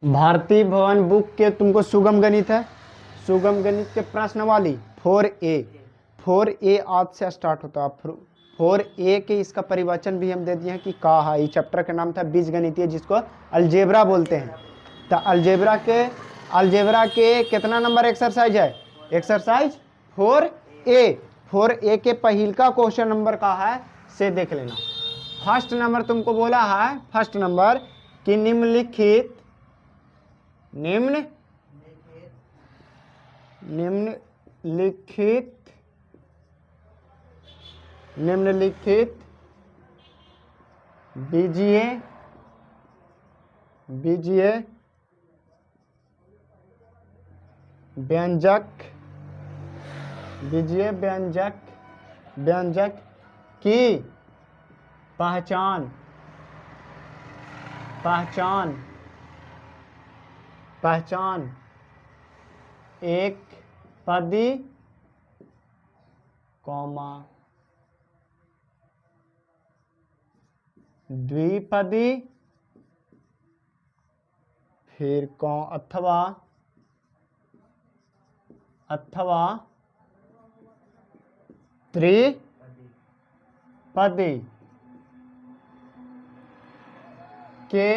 भारतीय भवन बुक के तुमको सुगम गणित है, सुगम गणित के प्रश्नावली 4A आज से स्टार्ट होता है। 4A के इसका परिवचन भी हम दे दिए हैं कि का है। इस चैप्टर का नाम था बीजगणितीय, जिसको अलजेब्रा बोलते हैं। तो अलजेब्रा के कितना नंबर एक्सरसाइज है? एक्सरसाइज 4A के पहिल का क्वेश्चन नंबर का है से देख लेना। फर्स्ट नंबर तुमको बोला है, फर्स्ट नंबर कि निम्नलिखित बीजीय व्यंजक की पहचान एक पदी, कॉमा द्विपदी, फिर अथवा त्रिपदी के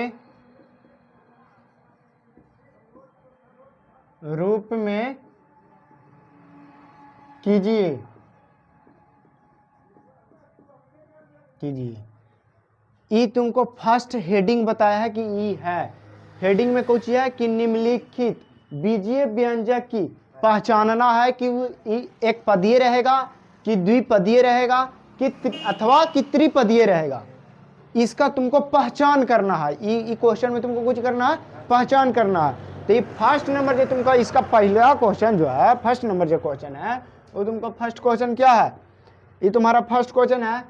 रूप में कीजिए। ई तुमको फर्स्ट हेडिंग बताया है कि ई है। हेडिंग में कुछ है कि निम्नलिखित बीजीय व्यंजक की पहचानना है कि वो एक पदीय रहेगा कि द्विपदीय रहेगा कि अथवा कि त्रिपदीय रहेगा। इसका तुमको पहचान करना है। ई क्वेश्चन में तुमको कुछ करना है, पहचान करना है। तो ये फर्स्ट नंबर जो तुमका इसका पहला क्वेश्चन जो है, फर्स्ट नंबर जो क्वेश्चन है वो तुमको फर्स्ट क्वेश्चन क्या है? ये तुम्हारा फर्स्ट क्वेश्चन है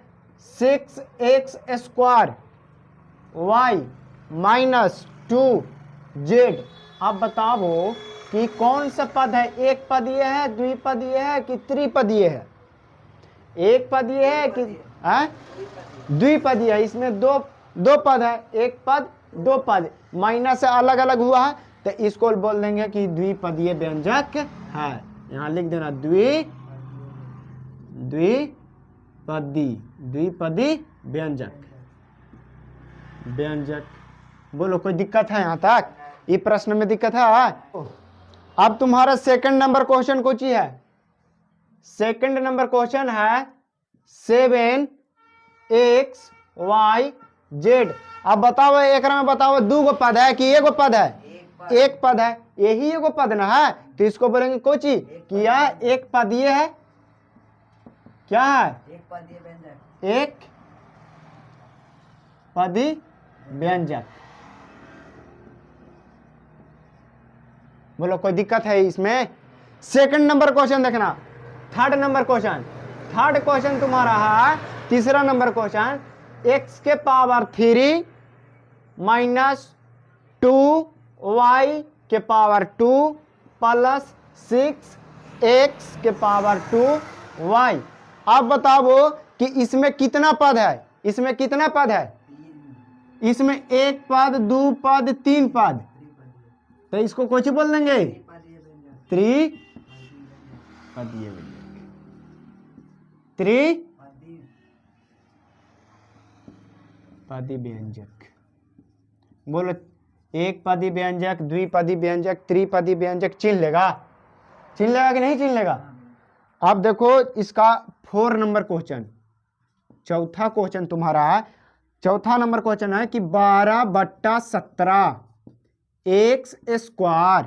6x² y - 2z। अब बताओ कि कौन सा पद है? एक पदीय है, द्विपदीय है कि त्रिपदीय है? एक पदीय है कि द्विपदीय है। इसमें दो पद है, एक पद दो पद, माइनस से अलग अलग हुआ है तो इसको बोल देंगे कि द्विपदीय व्यंजक है। यहां लिख देना द्विपदी व्यंजक। बोलो कोई दिक्कत है? यहां तक ये प्रश्न में दिक्कत है? अब तुम्हारा सेकंड नंबर क्वेश्चन कुछ ही है। सेकंड नंबर क्वेश्चन है 7xyz। अब बताओ एक में बताओ दो गो पद है कि एगो पद है? एक पद है, यही एगो पद ना है। तो इसको बोलेंगे कोची कि यह एक पदीय है। क्या है? एक पदी व्यंजक। बोलो कोई दिक्कत है इसमें? सेकंड नंबर क्वेश्चन देखना। थर्ड क्वेश्चन तुम्हारा है, तीसरा number question x³ - 2y² + 6x²y। अब बताओ कि इसमें कितना पद है? इसमें कितना पद है? इसमें एक पद, दो पद, तीन पद। तो इसको कुछ बोल देंगे त्रिपदी व्यंजक। बोलो एक पदी व्यंजक, द्विपदी व्यंजक, त्रिपदी व्यंजक चिन्ह लेगा कि नहीं चिन्ह लेगा? अब देखो इसका 4 नंबर क्वेश्चन, चौथा क्वेश्चन तुम्हारा है। चौथा नंबर क्वेश्चन है कि 12/17 x²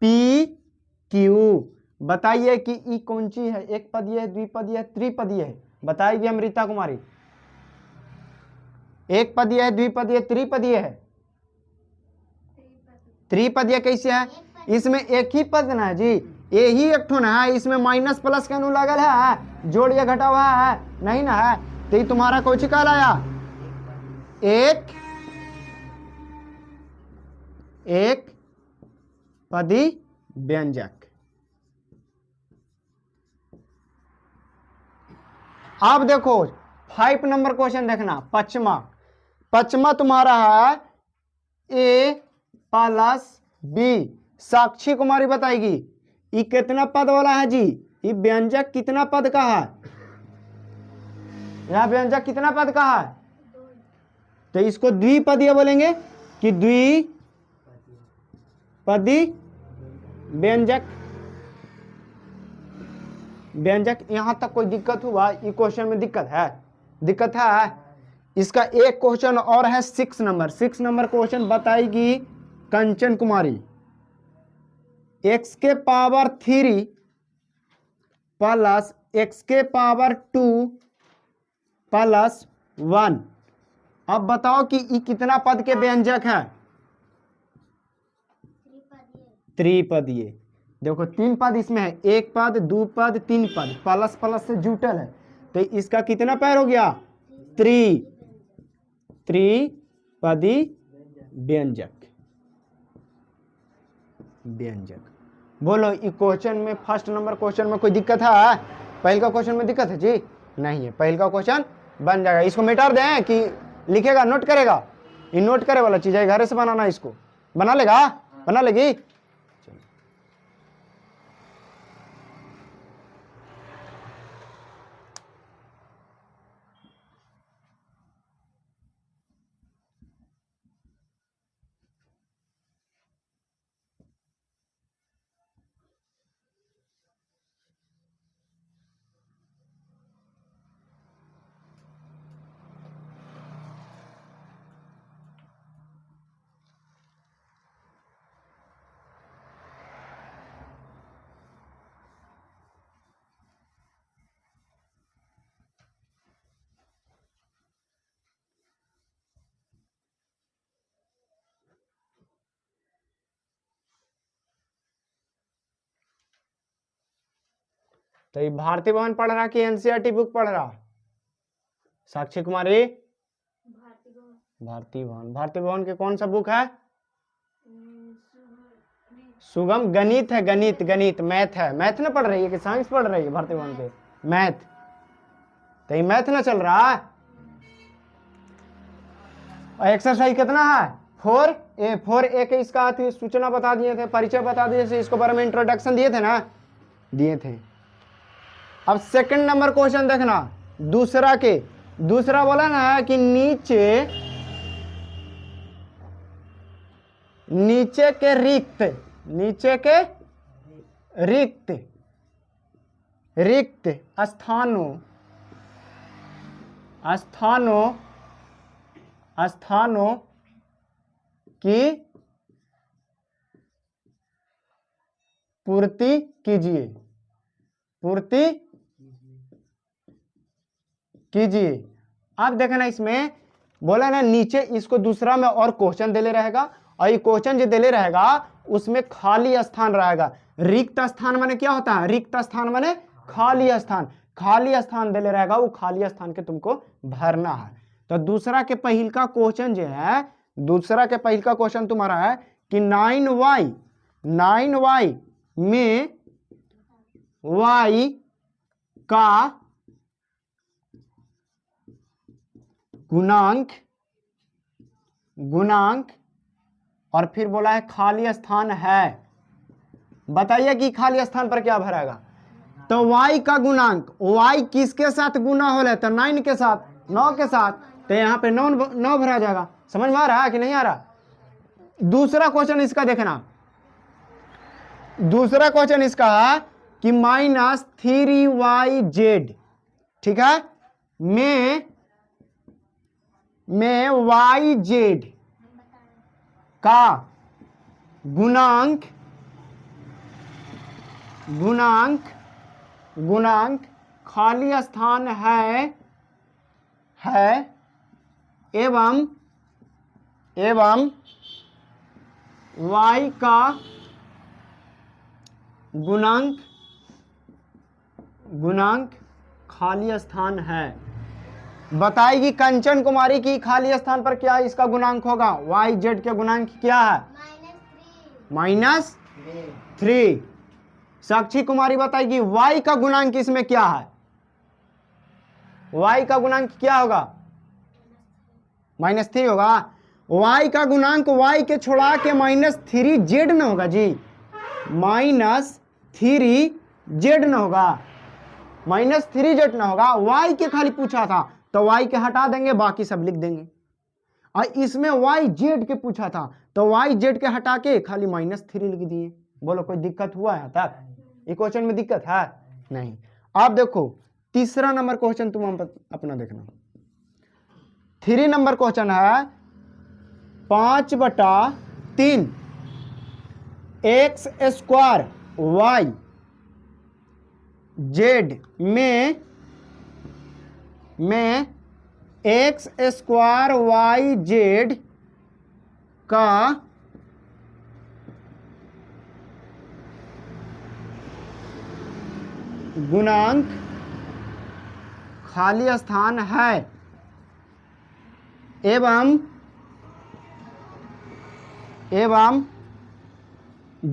PQ। बताइए कि ई कौन सी है? एक पदीय है, द्विपदीय है, त्रिपदीय है? बताइए अमृता कुमारी। एक पदीय है, द्विपदीय है, त्रिपदीय है? त्रिपदीय कैसे है? इसमें एक ही पद ना है जी, यही एक ठो ना है। इसमें माइनस प्लस का नु लगल है, जोड़ या घटा हुआ है नहीं ना है। तो ये तुम्हारा कौन सी कहलाया? एक पदी व्यंजक। अब देखो 5 नंबर क्वेश्चन देखना। पचमा तुम्हारा है प्लस बी। साक्षी कुमारी बताएगी ये कितना पद वाला है जी, ये व्यंजक कितना पद का है, यह व्यंजक कितना पद का है, तो इसको द्विपदीय बोलेंगे कि द्विपदी व्यंजक। व्यंजक यहां तक कोई दिक्कत हुआ, ये क्वेश्चन में दिक्कत है, दिक्कत है। इसका एक क्वेश्चन और है 6 नंबर, 6 नंबर क्वेश्चन बताएगी कंचन कुमारी। x के पावर 3 प्लस x के पावर 2 प्लस 1। अब बताओ कि ये कितना पद के व्यंजक है, त्रिपदीय। देखो 3 पद इसमें है, 1 पद 2 पद 3 पद, प्लस प्लस से जुटल है, तो इसका कितना पैर हो गया, त्रिपदी व्यंजक। व्यंजक बोलो ये क्वेश्चन में फर्स्ट नंबर क्वेश्चन में कोई दिक्कत है, पहले का क्वेश्चन में दिक्कत है जी नहीं है, पहले का क्वेश्चन बन जाएगा। इसको मिटा दें कि लिखेगा नोट करेगा, ये नोट करे वाला चीज है, घर से बनाना, इसको बना लेगा, बना लेगी। तो ये भारती भवन पढ़ रहा कि एनसीईआरटी बुक पढ़ रहा, साक्षी कुमारी? भारती भवन। भारती भवन के कौन सा बुक है, सुगम गणित है, गणित गणित मैथ है, मैथ ना पढ़ रही है कि साइंस पढ़ रही है भारती भवन के, मैथ। तो ये मैथ ना चल रहा है। एक्सरसाइज कितना है, 4A। 4A के इसका सूचना बता दिए थे, परिचय बता दिए थे, इसको बारे में इंट्रोडक्शन दिए थे ना, दिए थे। अब सेकंड नंबर क्वेश्चन देखना, दूसरा के, दूसरा बोला ना कि नीचे के रिक्त, नीचे के रिक्त रिक्त स्थानों की पूर्ति कीजिए, पूर्ति कीजिए। अब देखना इसमें बोला ना नीचे, इसको दूसरा में और क्वेश्चन दे ले रहेगा, और ये क्वेश्चन जो दे ले रहेगा उसमें खाली स्थान रहेगा। रिक्त स्थान माने क्या होता है, रिक्त स्थान माने खाली स्थान, खाली स्थान दे ले रहेगा, वो खाली स्थान के तुमको भरना है। तो दूसरा के पहिल का क्वेश्चन जो है, दूसरा के पहिल का क्वेश्चन तुम्हारा है कि 9y में y का गुणांक और फिर बोला है खाली स्थान है। बताइए कि खाली स्थान पर क्या भरेगा, तो y का गुणांक, y किसके साथ गुना हो रहा है, तो 9 के साथ, 9 के साथ, तो यहाँ पे 9 भरा जाएगा। समझ में आ रहा है कि नहीं आ रहा? दूसरा क्वेश्चन इसका देखना, दूसरा क्वेश्चन इसका है कि -3yz, ठीक है, में yz का गुणांक खाली स्थान है एवं y का गुणांक खाली स्थान है। बताएगी कंचन कुमारी की खाली स्थान पर क्या इसका गुणांक होगा, yz के गुणांक क्या है, -3। साक्षी कुमारी बताएगी y का गुणांक इसमें क्या है, y का गुणांक क्या होगा, -3 होगा। y का गुणांक y के छोड़ा के -3z न होगा जी, -3z न होगा, -3z न होगा, y के खाली पूछा था तो y के हटा देंगे, बाकी सब लिख देंगे। और इसमें yz के पूछा था तो yz के हटा के खाली -3 लिख दिए। बोलो कोई दिक्कत हुआ है तक? ये क्वेश्चन में दिक्कत है नहीं। आप देखो तीसरा नंबर क्वेश्चन तुम अपना देखना। 3 नंबर क्वेश्चन है 5/3 x² y z में x² y z का गुणांक खाली स्थान है एवं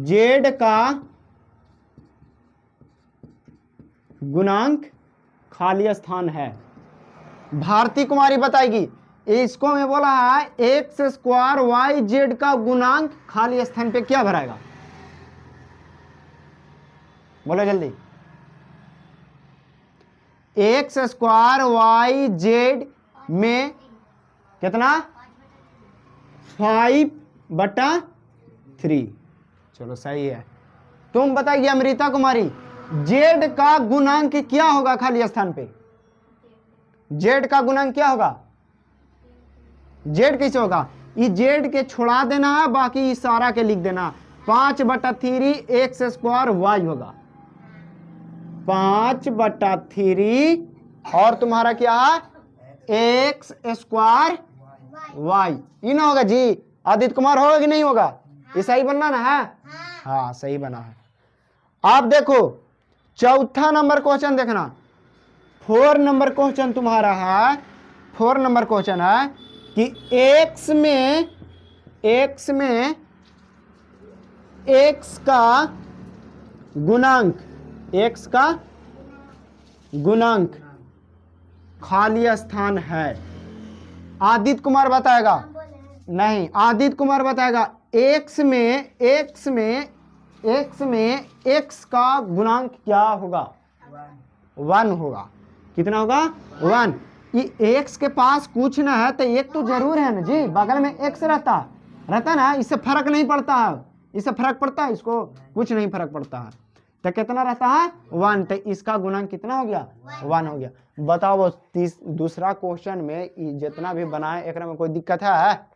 z का गुणांक खाली स्थान है। भारती कुमारी बताएगी। इसको मैं बोला है x² y z का गुणांक खाली स्थान पे क्या भराएगा? बोलो जल्दी। x² y z में कितना? 5/3। चलो सही है। तुम बताइए अमृता कुमारी, z का गुणांक क्या होगा खाली स्थान पे? z का गुणांक क्या होगा? z कैसे होगा? ये z के छोड़ा देना है, बाकी इस सारा के लिख देना। 5/3 x² y होगा, 5/3 और तुम्हारा क्या है? x² y। ये ना होगा जी? आदित्य कुमार होगा कि नहीं होगा? ये सही बनना ना है? हाँ सही बना है। आप देखो चौथा नंबर क्वेश्चन देखना। 4 नंबर क्वेश्चन तुम्हारा है, 4 नंबर क्वेश्चन है कि x में x का गुणांक खाली स्थान है। आदित्य कुमार बताएगा। नहीं, आदित्य कुमार बताएगा। x में x का गुणांक क्या होगा? 1 होगा। कितना होगा? 1। ये x के पास कुछ ना है तो एक तो जरूर है ना जी, बगल में x रहता ना, इससे फर्क नहीं पड़ता है। इससे फर्क पड़ता है? इसको कुछ नहीं फर्क पड़ता है। तो कितना रहता है? 1। तो इसका गुणांक कितना हो गया? 1 हो गया। बताओ दूसरा क्वेश्चन में जितना भी बनाए एक में कोई दिक्कत है?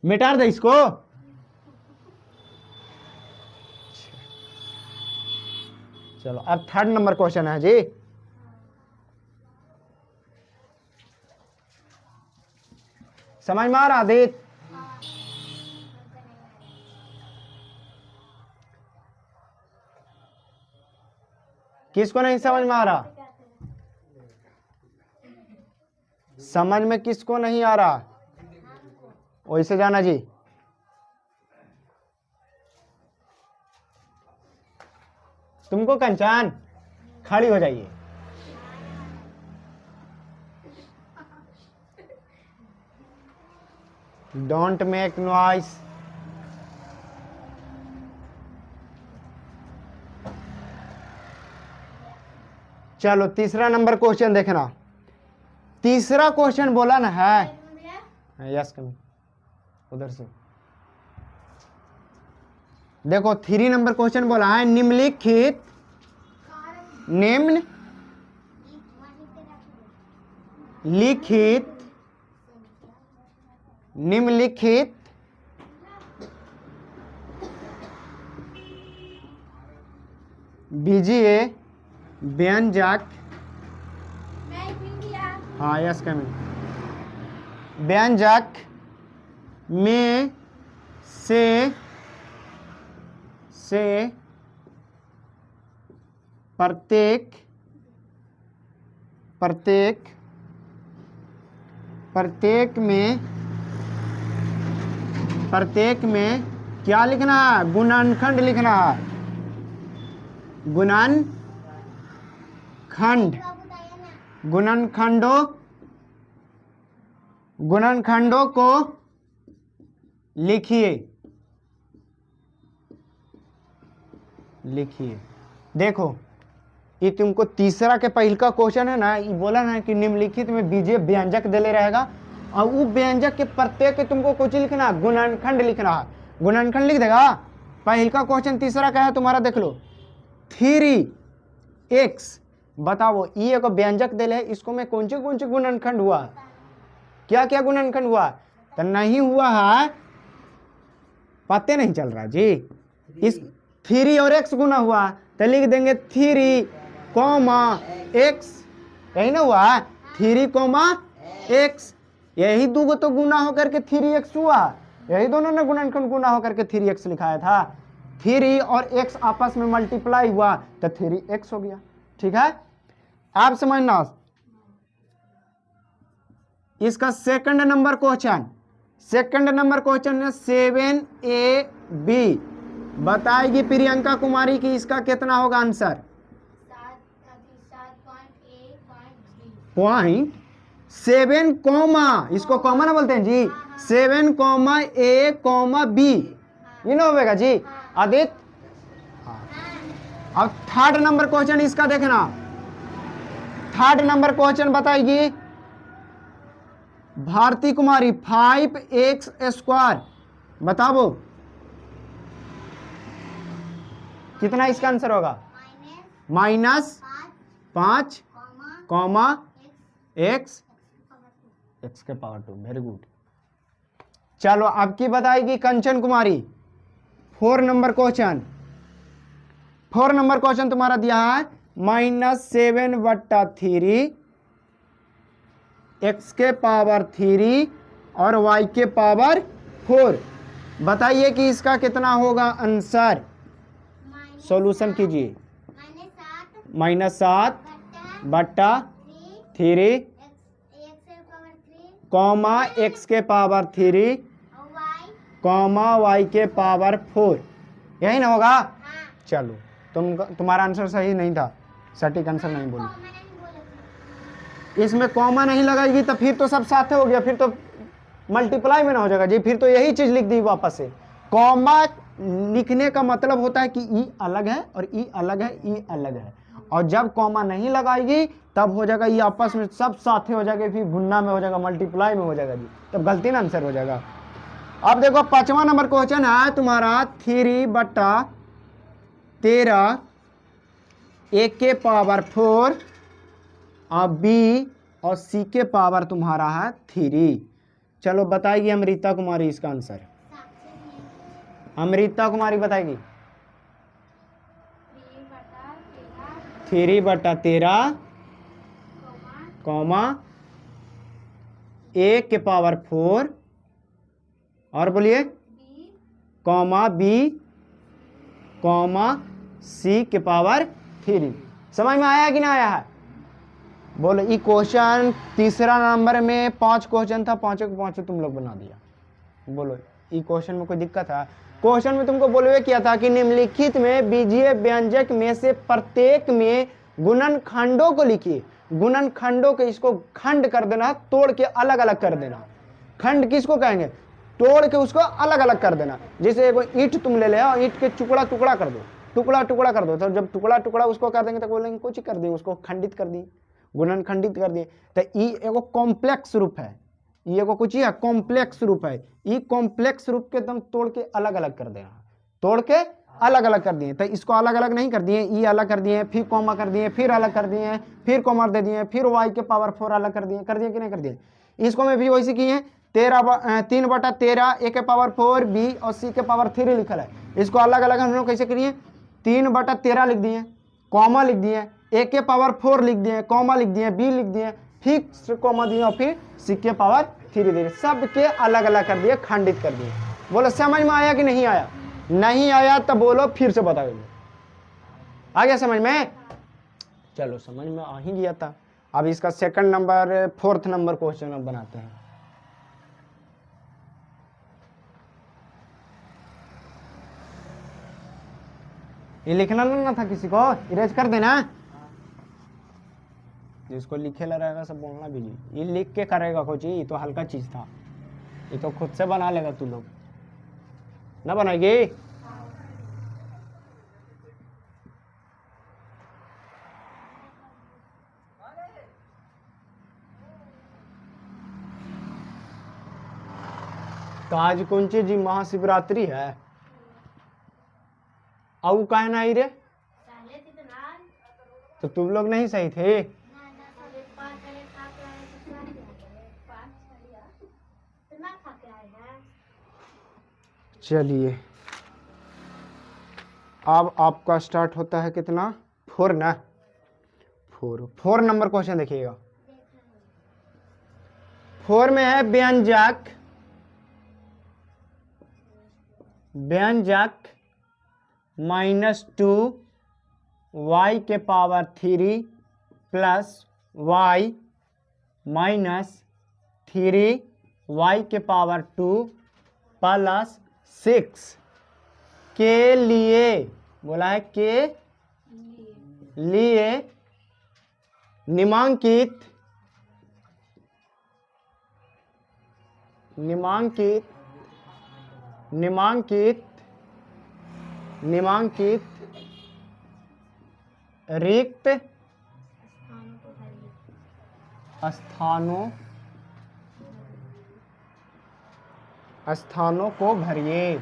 मिटा दे इसको। चलो अब 3rd नंबर क्वेश्चन है जी। समझ में आ रहा आदित्य? किसको नहीं समझ में आ रहा? समझ में किसको नहीं आ रहा? वैसे जाना जी। तुमको कंचन खड़ी हो जाइए। Don't make noise. चलो तीसरा नंबर क्वेश्चन देखना। तीसरा क्वेश्चन बोला ना है, यस कमी उधर से देखो। 3 नंबर क्वेश्चन बोला है निम्नलिखित बीजीय व्यंजक, हाँ यस कमिंग, व्यंजक में से प्रत्येक में क्या लिखना है? गुणनखंड लिखना है। गुणनखंडों गुणनखंडों को लिखिए। देखो ये तुमको तीसरा के पहल का क्वेश्चन है ना, ये बोला ना कि निम्नलिखित में बीजीय व्यंजक दिले रहेगा और वो व्यंजक के प्रत्येक के तुमको कुछ लिखना, गुणनखंड लिखना है। गुणनखंड लिख देगा। पहल का क्वेश्चन तीसरा का है तुम्हारा, देख लो 3x। बताओ ये एक व्यंजक दिले है, इसको में कौन से गुणनखंड हुआ, क्या क्या गुणनखंड हुआ, तो नहीं हुआ है, पते नहीं चल रहा जी। इस 3 और x गुना हुआ तो लिख देंगे 3, x, यही ना हुआ 3, x, यही दो तो गुना होकर के 3x हुआ, यही दोनों ने गुणनखंड गुना होकर के 3x लिखाया था। 3 और x आपस में मल्टीप्लाई हुआ तो 3x हो गया। ठीक है, आप समझना। इसका सेकंड नंबर क्वेश्चन है 7AB। बताएगी प्रियंका कुमारी कि इसका कितना होगा आंसर। 7 कॉमा, इसको कॉमा ना बोलते हैं जी, 7, A, B, ये ना होगा जी आदित्य। अब थर्ड नंबर क्वेश्चन इसका देखना। थर्ड नंबर क्वेश्चन बताएगी भारती कुमारी 5x²। बताओ कितना इसका आंसर होगा, -5, x के पावर 2। Very good. चलो अब की बताएगी कंचन कुमारी 4 नंबर क्वेश्चन। 4 नंबर क्वेश्चन तुम्हारा दिया है -7/3 x के पावर 3 और y के पावर 4। बताइए कि इसका कितना होगा आंसर। सॉल्यूशन कीजिए। -7/3 x के पावर 3 y के पावर 4, यही ना होगा। चलो तुम्हारा आंसर सही नहीं था, सटीक आंसर नहीं बोली। इसमें कॉमा नहीं लगाएगी तो फिर तो सब साथ हो गया, फिर तो मल्टीप्लाई में ना हो जाएगा जी, फिर तो यही चीज लिख दी वापस से। कॉमा लिखने का मतलब होता है कि ई अलग है और ई अलग है, ई अलग है, और जब कॉमा नहीं लगाएगी तब हो जाएगा ये आपस में सब साथे हो जाएगा, फिर गुन्ना में हो जाएगा, मल्टीप्लाई में हो जाएगा जी, तब गलती ना आंसर हो जाएगा। अब देखो 5वां नंबर क्वेश्चन है तुम्हारा 3/13 a के पावर 4 और b और c के पावर तुम्हारा है 3। चलो बताइए अमृता कुमारी इसका आंसर। अमृता कुमारी बताएगी 3/13 a के पावर 4 और बोलिए b c के पावर 3। समझ में आया कि ना आया है, बोलो। ये क्वेश्चन तीसरा नंबर में 5 क्वेश्चन था, पांचों के पांचों तुम लोग बना दिया। बोलो ये क्वेश्चन में कोई दिक्कत है? क्वेश्चन में तुमको बोलवे किया था कि निम्नलिखित में बीजीय व्यंजक में से प्रत्येक में गुणनखंडों को लिखिए। गुणनखंडों के इसको खंड कर देना, तोड़ के अलग अलग कर देना। खंड किसको कहेंगे? तोड़ के उसको अलग अलग कर देना। जैसे एगो ईंट तुम ले ले और ईंट के टुकड़ा टुकड़ा कर दो, टुकड़ा टुकड़ा कर दो, तो जब टुकड़ा टुकड़ा उसको कर देंगे तो बोलेंगे कुछ कर दिए, उसको खंडित कर दिए, गुणनखंडित कर दिए। तो ये एगो कॉम्प्लेक्स रूप है, ये एगो कुछ है कॉम्प्लेक्स रूप है। ये कॉम्प्लेक्स रूप के तुम तोड़ के अलग अलग कर देना, तोड़ के अलग अलग कर दिए। तो इसको अलग अलग नहीं कर दिए, ये अलग कर दिए, फिर कॉमा कर दिए, फिर अलग कर दिए, फिर कॉमा दे दिए, फिर y के पावर 4 अलग कर दिए कि नहीं कर दिए? इसको में भी वैसे किए 3/13 a के पावर 4 b और c के पावर 3 लिखल है। इसको अलग अलग हम लोग कैसे करिए? 3/13 लिख दिए, कॉमा लिख दिए, a के पावर 4 लिख दिए, कॉमा लिख दिए, b लिख दिए, फिर कॉमा दिए और फिर c के पावर 3 दिए। सबके अलग अलग कर दिए, खंडित कर दिए। बोलो समझ में आया कि नहीं आया? नहीं आया तो बोलो फिर से बताओ। आ गया समझ में? चलो समझ में आ ही गया था। अब इसका second number 4th number question अब बनाते हैं। ये लिखना ना था किसी को, इरेज कर देना। इसको लिखे ला रहेगा, सब बोलना भी नहीं। ये लिख के करेगा कुछ, ये तो हल्का चीज था, ये तो खुद से बना लेगा तू लोग ना बनाएगी। तो आज कौन सी जी महाशिवरात्रि है, अब काहे ना आई रे, तो तुम लोग नहीं सही थे। चलिए अब आपका स्टार्ट होता है कितना, 4 ना, 4 नंबर क्वेश्चन देखिएगा। 4 में है व्यंजक -2 y के पावर 3 प्लस y -3 y के पावर 2 प्लस 6 के लिए, बोला है के लिए निम्नांकित रिक्त स्थानों को भरिए।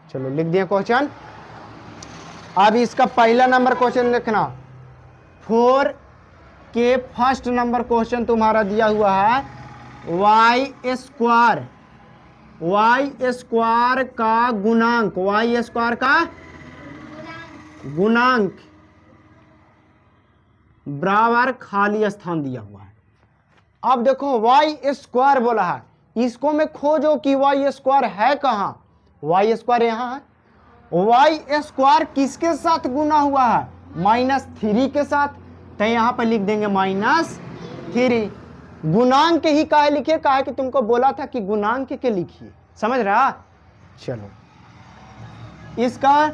चलो लिख दिया क्वेश्चन। अब इसका पहला नंबर क्वेश्चन लिखना। 4 के फर्स्ट नंबर क्वेश्चन तुम्हारा दिया हुआ है y स्क्वायर का गुणांक, y स्क्वायर का गुणांक बराबर खाली स्थान दिया हुआ है। अब देखो y स्क्वायर बोला है, इसको मैं खोजो कि y स्क्वायर है कहाँ। y स्क्वायर यहाँ है, y स्क्वायर किसके साथ गुना हुआ है, -3 के साथ, तो यहाँ पर लिख देंगे -3। गुणांक ही काहे लिखिए, काहे कि तुमको बोला था कि गुणांक के लिखिए, समझ रहा। चलो इसका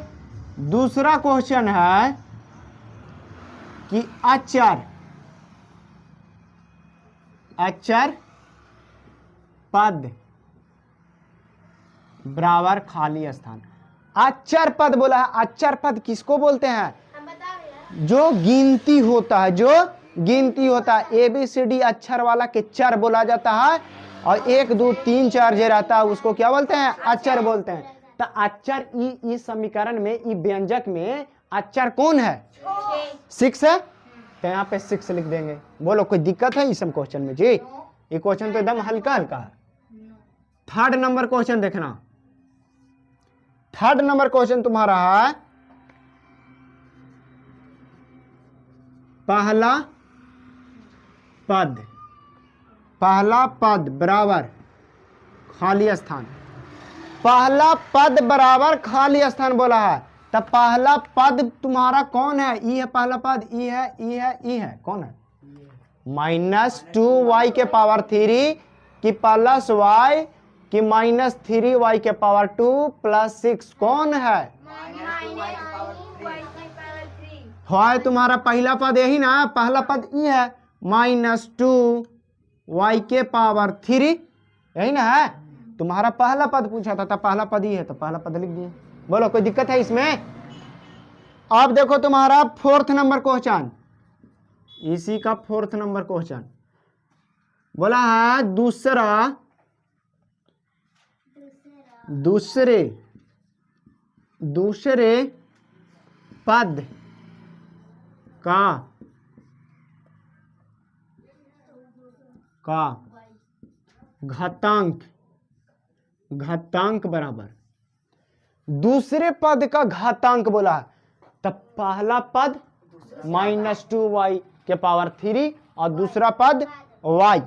दूसरा क्वेश्चन है कि अचर पद बराबर खाली स्थान। अचर पद बोला है, अचर पद किसको बोलते हैं, जो गिनती होता है, ABCD अक्षर वाला के चर बोला जाता है, और 1 2 3 4 जो रहता है उसको क्या बोलते हैं, अक्षर बोलते हैं। तो अक्षर इस समीकरण में, इस व्यंजक में अक्षर कौन है, 6 है, तो यहाँ पे 6 लिख देंगे। बोलो कोई दिक्कत है इस क्वेश्चन में जी, ये क्वेश्चन तो एकदम हल्का हल्का है। 3rd नंबर क्वेश्चन देखना। 3rd नंबर क्वेश्चन तुम्हारा है पहला पद बराबर खाली स्थान। पहला पद बराबर खाली स्थान बोला है, तब पहला पद तुम्हारा कौन है, ई है पहला पद, ई है कौन है, -2y के पावर 3 की प्लस y की -3y के पावर 2 प्लस 6 कौन है, है तुम्हारा पहला पद यही ना, पहला पद ई है, -2y के पावर 3 यही ना है। तुम्हारा पहला पद पूछा था, पहला पद ही है, तो पहला पद लिख दिए। बोलो कोई दिक्कत है इसमें। अब देखो तुम्हारा 4th नंबर क्वेश्चन, इसी का 4th नंबर क्वेश्चन बोला है दूसरे पद का घातांक बराबर, दूसरे पद का घातांक बोला है, तब पहला पद -2y के पावर 3 और दूसरा पद y,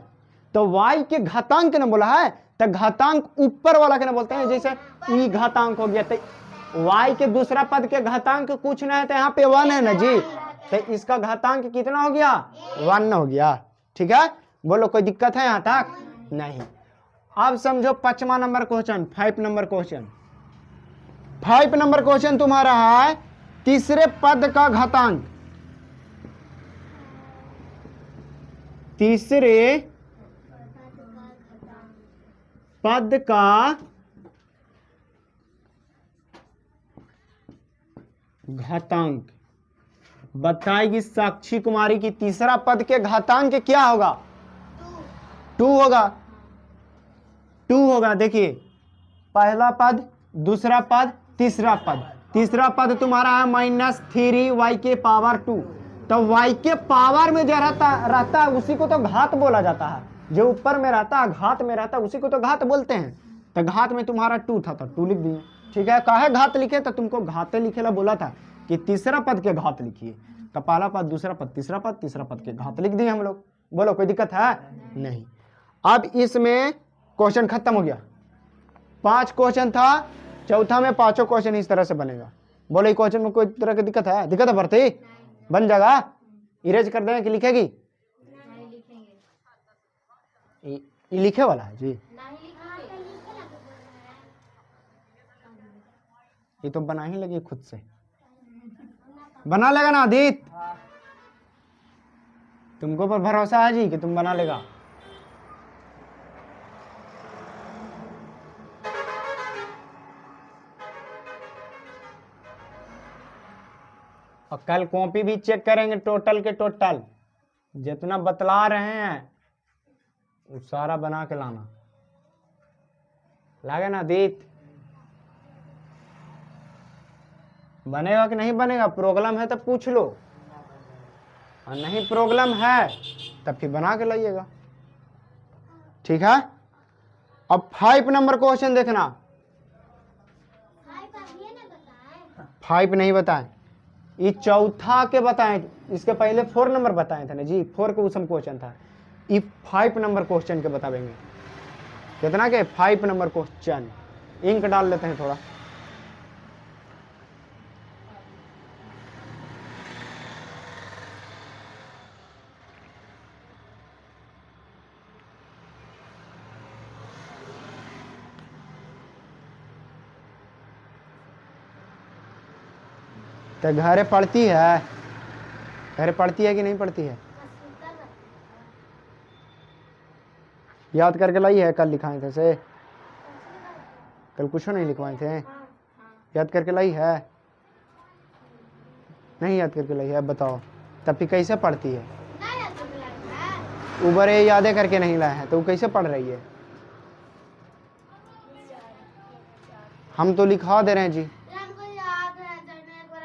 तो y के घातांक ने बोला है, तो घातांक ऊपर वाला के ना बोलते हैं, जैसे ई घातांक हो गया, तो y के दूसरा पद के घातांक कुछ ना है, तो यहाँ पे 1 है ना जी, तो इसका घातांक कितना हो गया, 1 हो गया। ठीक है, बोलो कोई दिक्कत है यहाँ तक, नहीं। अब समझो 5वां number question, 5 number question. 5 number question तुम्हारा है तीसरे पद का घातांक, तीसरे पद का घातांक बताएगी साक्षी कुमारी की तीसरा पद के घातांक क्या होगा? 2 होगा, 2 होगा। देखिए पहला पद, दूसरा पद, तीसरा पद। तीसरा पद तुम्हारा है -3y के पावर 2। तो y के पावर में जो रहता है उसी को तो घात बोला जाता है। जो ऊपर में रहता है, घात में रहता है, उसी को तो घात बोलते हैं। तो घात में तुम्हारा 2 था तो 2 लिख दिए। ठीक है, काहे घात लिखे? तो तुमको घाते लिखे ला बोला था कि तीसरा पद के घात लिखिए। तो पहला पद, दूसरा पद, तीसरा पद, तीसरा पद के घात लिख दिए हम लोग। बोलो कोई दिक्कत है? नहीं। अब इसमें क्वेश्चन खत्म हो गया। 5 क्वेश्चन था, चौथा में 5 क्वेश्चन इस तरह से बनेगा। बोलो इस क्वेश्चन में कोई तरह की दिक्कत है? दिक्कत है भरती? बन जाएगा? इरेज कर दें कि लिखेगी? ये लिखे वाला है जी, ये तो बना ही लगी खुद से। बना लेगा ना आदित? तुमको पर भरोसा है जी कि तुम बना लेगा? और कल कॉपी भी चेक करेंगे, टोटल के टोटल जितना बतला रहे हैं वो सारा बना के लाना। लागे ना आदित? बनेगा कि नहीं बनेगा? प्रॉब्लम है तो पूछ लो, और नहीं प्रॉब्लम है तब फिर बना के लाइएगा। ठीक है। अब 5 नंबर क्वेश्चन देखना। 5 नहीं बताएं, ये चौथा के बताएं। इसके पहले 4 नंबर बताए थे ना जी, 4 का उसम क्वेश्चन था। ये 5 नंबर क्वेश्चन के बतावेंगे। कितना के? 5 नंबर क्वेश्चन। इंक डाल लेते हैं थोड़ा। तो घरे पढ़ती है? घरे पढ़ती है कि नहीं पढ़ती है? याद करके लाई है? कल लिखाए थे से? कल कुछ नहीं लिखवाए थे? याद करके लाई है? नहीं याद करके लाई है? बताओ तब फिर कैसे पढ़ती है? ऊबर ये यादें करके नहीं लाए हैं तो वो कैसे पढ़ रही है? हम तो लिखा दे रहे हैं जी।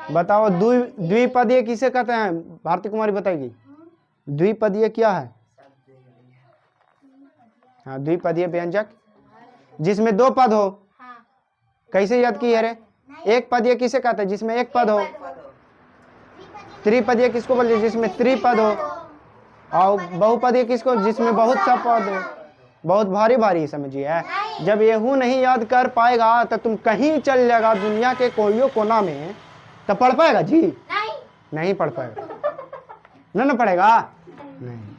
बताओ द्विपदीय किसे कहते हैं? भारती कुमारी बताएगी। द्विपदीय क्या है? हाँ, द्विपदीय व्यंजक जिसमें 2 पद हो। कैसे याद की है रे? एक पदीय किसे कहते हैं? जिसमें 1 पद हो। त्रिपदीय किसको बोलते हैं? जिसमें त्रिपद हो। और बहुपदीय किसको? जिसमें बहुत सा पद हो। बहुत भारी भारी समझिए है। जब यहू नहीं याद कर पाएगा तो तुम कहीं चल जाएगा दुनिया के कोई कोना में, तो पढ़ पाएगा जी? नहीं पढ़ पाएगा। ना पढ़ेगा? नहीं।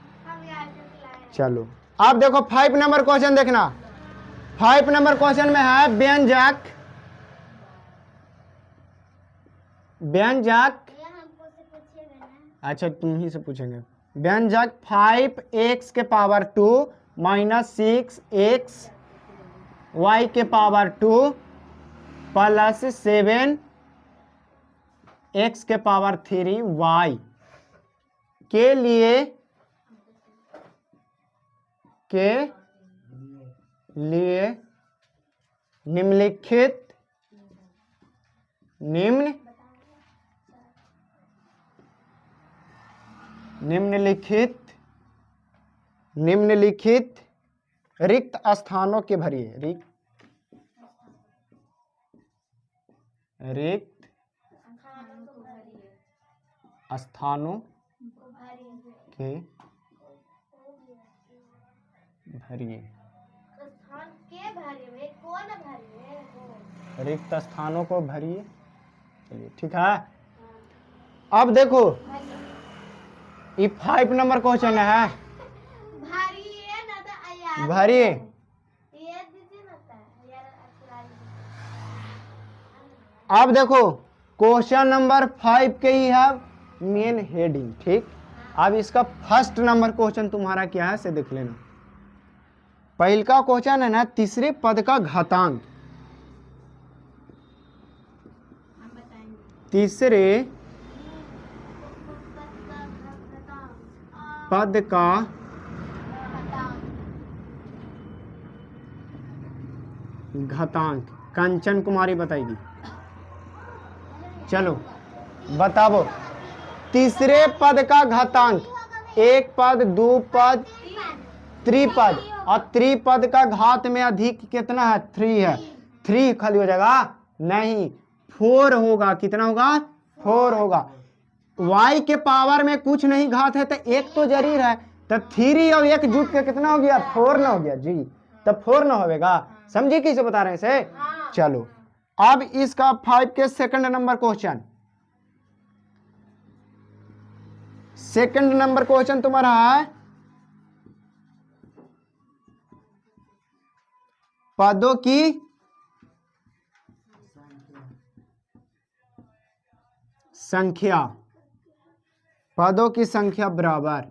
चलो आप देखो 5 नंबर क्वेश्चन देखना। 5 नंबर क्वेश्चन में है व्यंजक। व्यंजक, अच्छा तुम ही से पूछेंगे। व्यंजक 5x के पावर 2 -6x y के पावर 2 प्लस 7 x के पावर 3 y के लिए निम्नलिखित रिक्त स्थानों के भरिए। रिक्त स्थानों के भरिए। रिक्त स्थानों को भरिए। चलिए ठीक है। अब देखो ये 5 नंबर क्वेश्चन है। भरिए। अब देखो क्वेश्चन नंबर 5 के ही है मेन हेडिंग। ठीक, अब इसका फर्स्ट नंबर क्वेश्चन तुम्हारा क्या है से देख लेना। पहल का क्वेश्चन है ना, तीसरे पद का घातांक। तीसरे पद का घातांक कंचन कुमारी बताएगी। चलो बताओ, तीसरे पद का घातांक, एक पद, दो पद, त्रिपद, और त्रिपद का घात में अधिक कितना है? 3 है। 3 खाली हो जाएगा? नहीं, 4 होगा। कितना होगा? 4 होगा। y के पावर में कुछ नहीं घात है तो एक तो जरूर है, तो 3 और 1 जुट के कितना हो गया? 4 ना हो गया जी, तब 4 ना होगा। समझिए किसे बता रहे हैं इसे? चलो अब इसका 5 के second number question. Second number question तुम्हारा है पदों की संख्या। पदों की संख्या बराबर,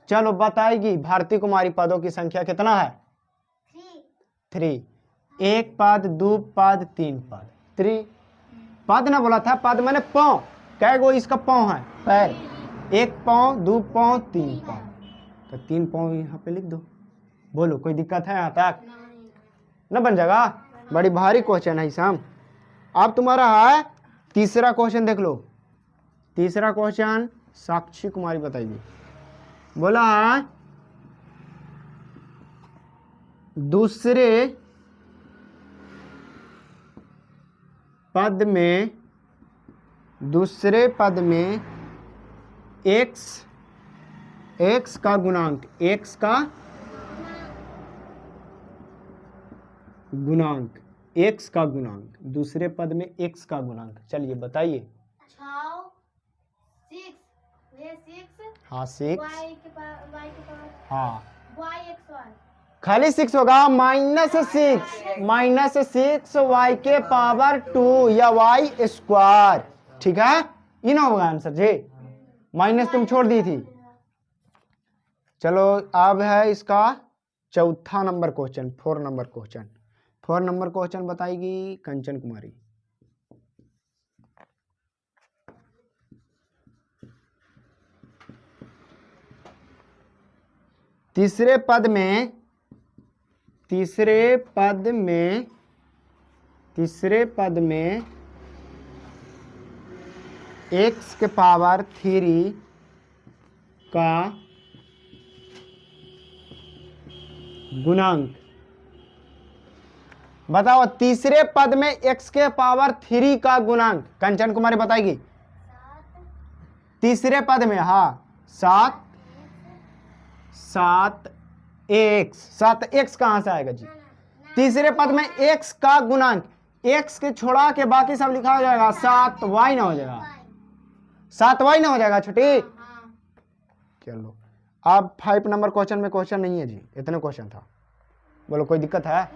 चलो बताएगी भारती कुमारी, पदों की संख्या कितना है? 3। एक पद, दो पद, तीन पद। 3 पद ना बोला था, पद मैंने पाँव, कै गो इसका पाँव है? पैर। एक पाँव, दो पाँव, तीन पाँव, तो 3 पाँव यहाँ पे लिख दो। बोलो कोई दिक्कत है यहाँ तक? न बन जाएगा? बड़ी भारी क्वेश्चन है शाम। अब तुम्हारा है तीसरा क्वेश्चन, देख लो। तीसरा क्वेश्चन साक्षी कुमारी बताइए। बोला है दूसरे पद में x का गुणांक, x का गुणांक, x का गुणांक, दूसरे पद में x का गुणांक। चलिए बताइए। हाँ 6, हाँ खाली 6 होगा। -6, -6 y के पावर 2 या y स्क्वायर। ठीक है, ये ना होगा आंसर जी, माइनस तुम छोड़ दी थी। चलो अब है इसका चौथा number question, 4 number question. 4 number question बताएगी कंचन कुमारी। तीसरे पद में x के पावर 3 का गुणांक बताओ। तीसरे पद में x के पावर 3 का गुणांक कंचन कुमारी बताएगी। तीसरे पद में, हाँ 7x कहां से आएगा जी? तीसरे पद में x का गुणांक, x के छोड़ा के बाकी सब लिखा हो जाएगा। 7y ना हो जाएगा? 7y ना हो जाएगा छोटी? चलो अब 5 नंबर क्वेश्चन में क्वेश्चन नहीं है जी, इतने क्वेश्चन था। बोलो कोई दिक्कत है?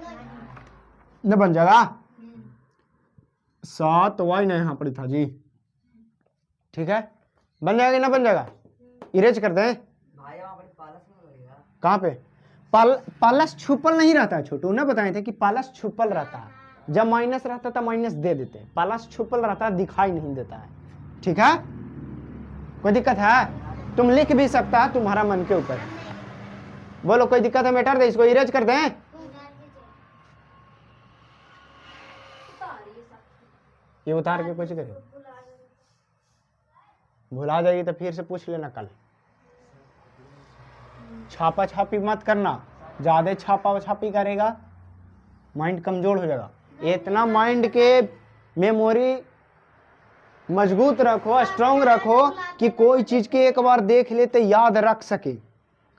न बन जाएगा? 7y ना यहाँ पर था जी। ठीक है, बन जाएगा ना बन जाएगा? इरेज कर दें। कहाँ पे? प्लस छुपल नहीं रहता है छोटू, ना बताए थे कि प्लस छुपल रहता है। जब माइनस रहता था माइनस दे देते, प्लस छुपल रहता है, दिखाई नहीं देता है। ठीक है, कोई दिक्कत है? तुम लिख भी सकता है, तुम्हारा मन के ऊपर। बोलो कोई दिक्कत है? मेटर दे, इसको इरेज कर दें। ये उतार के कुछ करे, भुला जाएगी तो फिर से पूछ लेना कल। छापा छापी मत करना, ज्यादा छापा छापी करेगा माइंड कमजोर हो जाएगा। इतना माइंड के मेमोरी मजबूत रखो, स्ट्रांग रखो कि कोई चीज के एक बार देख ले तो याद रख सके।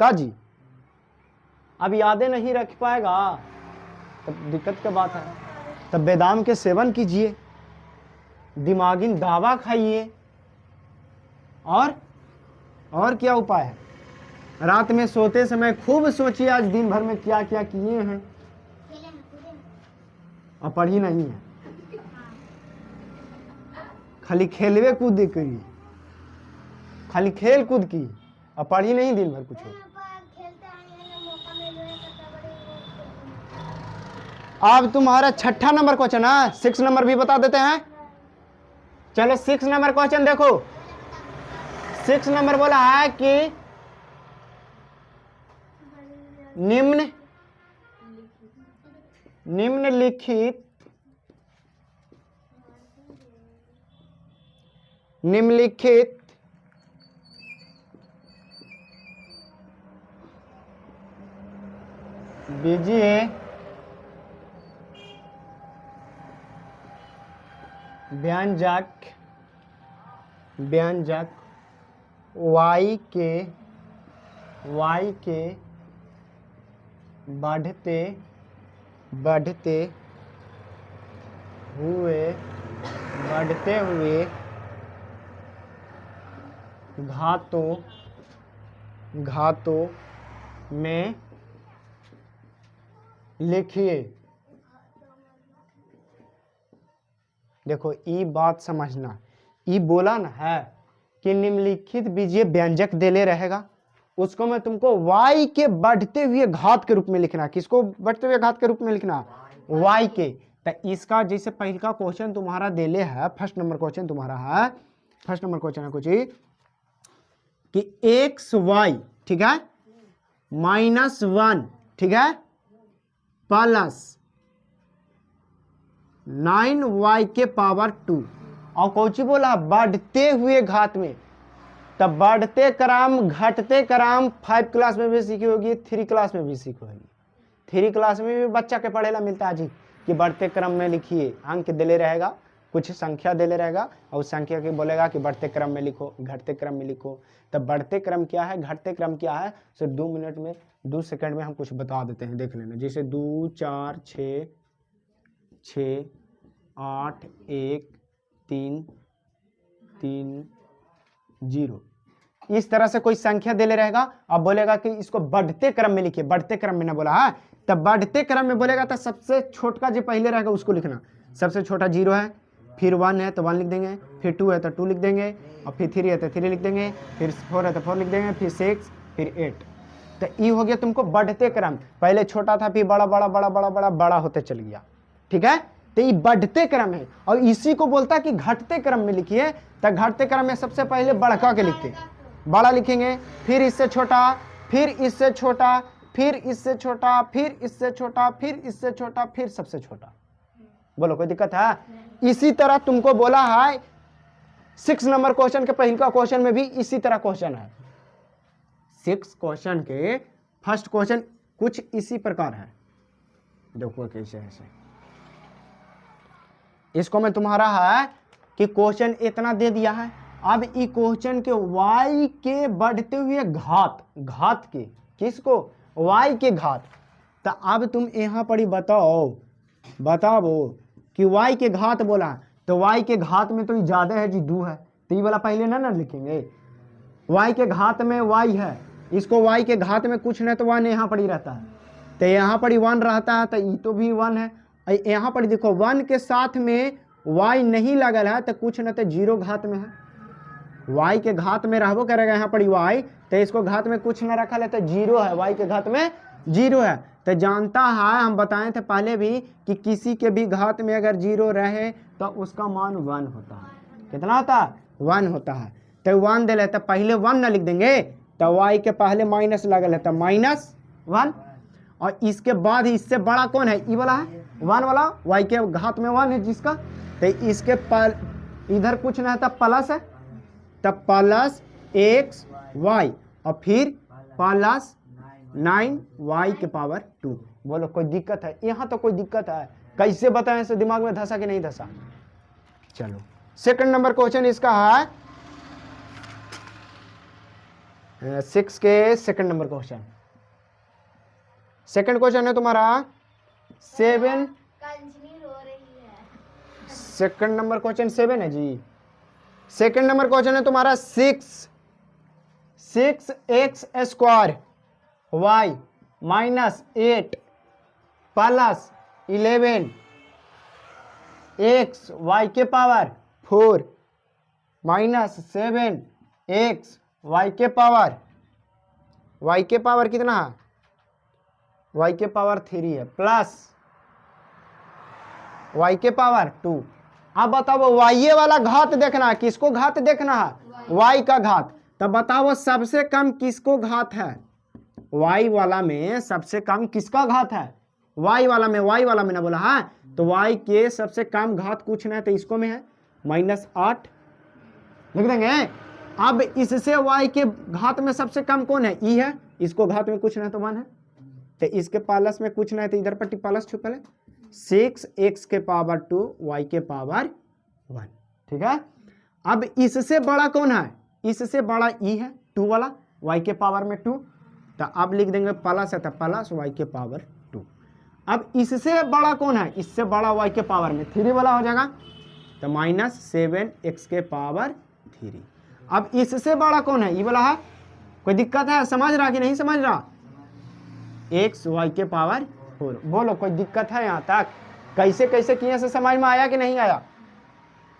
का जी? अब यादें नहीं रख पाएगा तब दिक्कत की बात है। तब बेदाम के सेवन कीजिए, दिमागी दावा खाइए, और क्या उपाय है? रात में सोते समय खूब सोचिए आज दिन भर में क्या क्या किए हैं, और पढ़ी नहीं है। खाली खेलवे कूद करी, खाली खेल कूद की, और पढ़ी नहीं दिन भर कुछ। अब तुम्हारा छठा नंबर क्वेश्चन है, 6 नंबर भी बता देते हैं। चलो 6 नंबर क्वेश्चन देखो। 6 नंबर बोला है कि निम्नलिखित बीजीय व्यंजक y के बढ़ते हुए घातों में लिखिए। देखो ई बात समझना, ई बोला ना है कि निम्नलिखित बीजीय व्यंजक देले रहेगा, उसको मैं तुमको y के बढ़ते हुए घात के रूप में लिखना। किसको बढ़ते हुए घात के रूप में लिखना? y के। तो इसका जैसे पहले का क्वेश्चन तुम्हारा देले है, फर्स्ट नंबर क्वेश्चन तुम्हारा है, फर्स्ट नंबर क्वेश्चन है कुछ कि xy, ठीक है, -1, ठीक है, प्लस 9y के पावर 2, और कौची बोला? बढ़ते हुए घात में। तब बढ़ते क्रम घटते क्रम 5 क्लास में भी सीखी होगी, 3 क्लास में भी सीखी होगी। 3 क्लास में भी बच्चा के पढ़ेला मिलता है जी कि बढ़ते क्रम में लिखिए, अंक दिले रहेगा, कुछ संख्या दिले रहेगा, और उस संख्या के बोलेगा कि बढ़ते क्रम में लिखो, घटते क्रम में लिखो। तब बढ़ते क्रम क्या है, घटते क्रम क्या है, सिर्फ 2 मिनट में, 2 सेकंड में हम कुछ बता देते हैं, देख लेना। जैसे 2 4 6 6 8 1 3 3 0, इस तरह से कोई संख्या दे ले रहेगा। अब बोलेगा कि इसको बढ़ते क्रम में लिखिए, बढ़ते क्रम में ना बोला है, तब बढ़ते क्रम में बोलेगा तो सबसे छोटा जो पहले रहेगा उसको लिखना। सबसे छोटा 0 है, फिर 1 है तो 1 लिख देंगे, फिर 2 है तो 2 लिख देंगे, और फिर 3 है तो 3 लिख देंगे, फिर 4 है तो 4 लिख देंगे, फिर 6, फिर 8। तो ये हो गया तुमको बढ़ते क्रम। पहले छोटा था, फिर बड़ा बड़ा बड़ा बड़ा बड़ा बड़ा होते चल गया, ठीक है। तो ये बढ़ते क्रम है, और इसी को बोलता है कि घटते क्रम में लिखिए। तो घटते क्रम में सबसे पहले बड़का के लिखते, बड़ा लिखेंगे, फिर इससे छोटा, फिर इससे छोटा, फिर इससे छोटा, फिर इससे छोटा, फिर इससे छोटा, फिर सबसे छोटा। बोलो कोई दिक्कत है? इसी तरह तुमको बोला है 6 नंबर क्वेश्चन के पहले का क्वेश्चन में भी इसी तरह क्वेश्चन है। 6 क्वेश्चन के फर्स्ट क्वेश्चन कुछ इसी प्रकार है, देखो कैसे ऐसे। इसको मैं तुम्हारा है कि क्वेश्चन इतना दे दिया है, अब ई क्वेश्चन के y के बढ़ते हुए घात के, किसको? y के घात। तो अब तुम यहाँ पर ही बताओ कि y के घात बोला, तो y के घात में तो ये ज्यादा है जी, 2 है, तो ये वाला पहले ना लिखेंगे। y के घात में y है, इसको y के घात में कुछ नहीं तो 1 यहाँ पर ही रहता है, तो यहाँ पर ही 1 रहता है, तो ये तो भी 1 है। यहाँ पर देखो 1 के साथ में y नहीं लगल है, तो कुछ न तो 0 घात में है, y के घात में रहबो करेगा यहाँ पर y, तो इसको घात में कुछ न रखा है तो 0 है, y के घात में 0 है। तो जानता है, हम बताए थे पहले भी कि किसी के भी घात में अगर 0 रहे तो उसका मान 1 होता है। कितना होता है? 1 होता है। तो 1 दे लेते, पहले 1 ना लिख देंगे, तो y के पहले माइनस लगल है तो -1, और इसके बाद इससे बड़ा कौन है? ई वाला है, 1 वाला, y के घात में 1 है जिसका, तो इसके इधर कुछ नहीं था, प्लस है, तब प्लस xy, और फिर प्लस 9y के पावर 2। बोलो कोई दिक्कत है? यहाँ तो कोई दिक्कत है, कैसे बताएं, से दिमाग में धसा कि नहीं धसा? चलो सेकंड नंबर क्वेश्चन इसका है 6 के second number question. Second question है तुम्हारा 7, सेकंड नंबर क्वेश्चन 7 है जी। सेकंड नंबर क्वेश्चन है तुम्हारा 6x² y -8 plus 11 x y के पावर 4 -7x y के पावर कितना है, y के पावर 3 है, प्लस y के पावर 2। अब बताओ y वाला घात देखना है, किसको घात देखना है, y का घात। तब बताओ सबसे कम किसको घात है, y वाला में सबसे कम किसका घात है, y वाला में ना बोला है, तो y के सबसे कम घात पूछना है, तो इसको में है -8 लिख देंगे। अब इससे y के घात में सबसे कम कौन है, e है, इसको घात में पूछना है तो 1 है, तो इसके प्लस में पूछना है, तो इधर पर प्लस छुपा है, 6x के पावर 2 y के पावर 1, ठीक है। अब इससे बड़ा कौन है, इससे बड़ा e है 2 वाला, y के पावर में 2, तो अब लिख देंगे प्लस है तो प्लस y के पावर 2। अब इससे बड़ा कौन है, इससे बड़ा y के पावर में 3 वाला हो जाएगा, तो -7x के पावर 3। अब इससे बड़ा कौन है, ये वाला है, कोई दिक्कत है, समझ रहा कि नहीं समझ रहा, x y के पावर 4। बोलो कोई दिक्कत है यहाँ तक, कैसे कैसे किए से समझ में आया कि नहीं आया।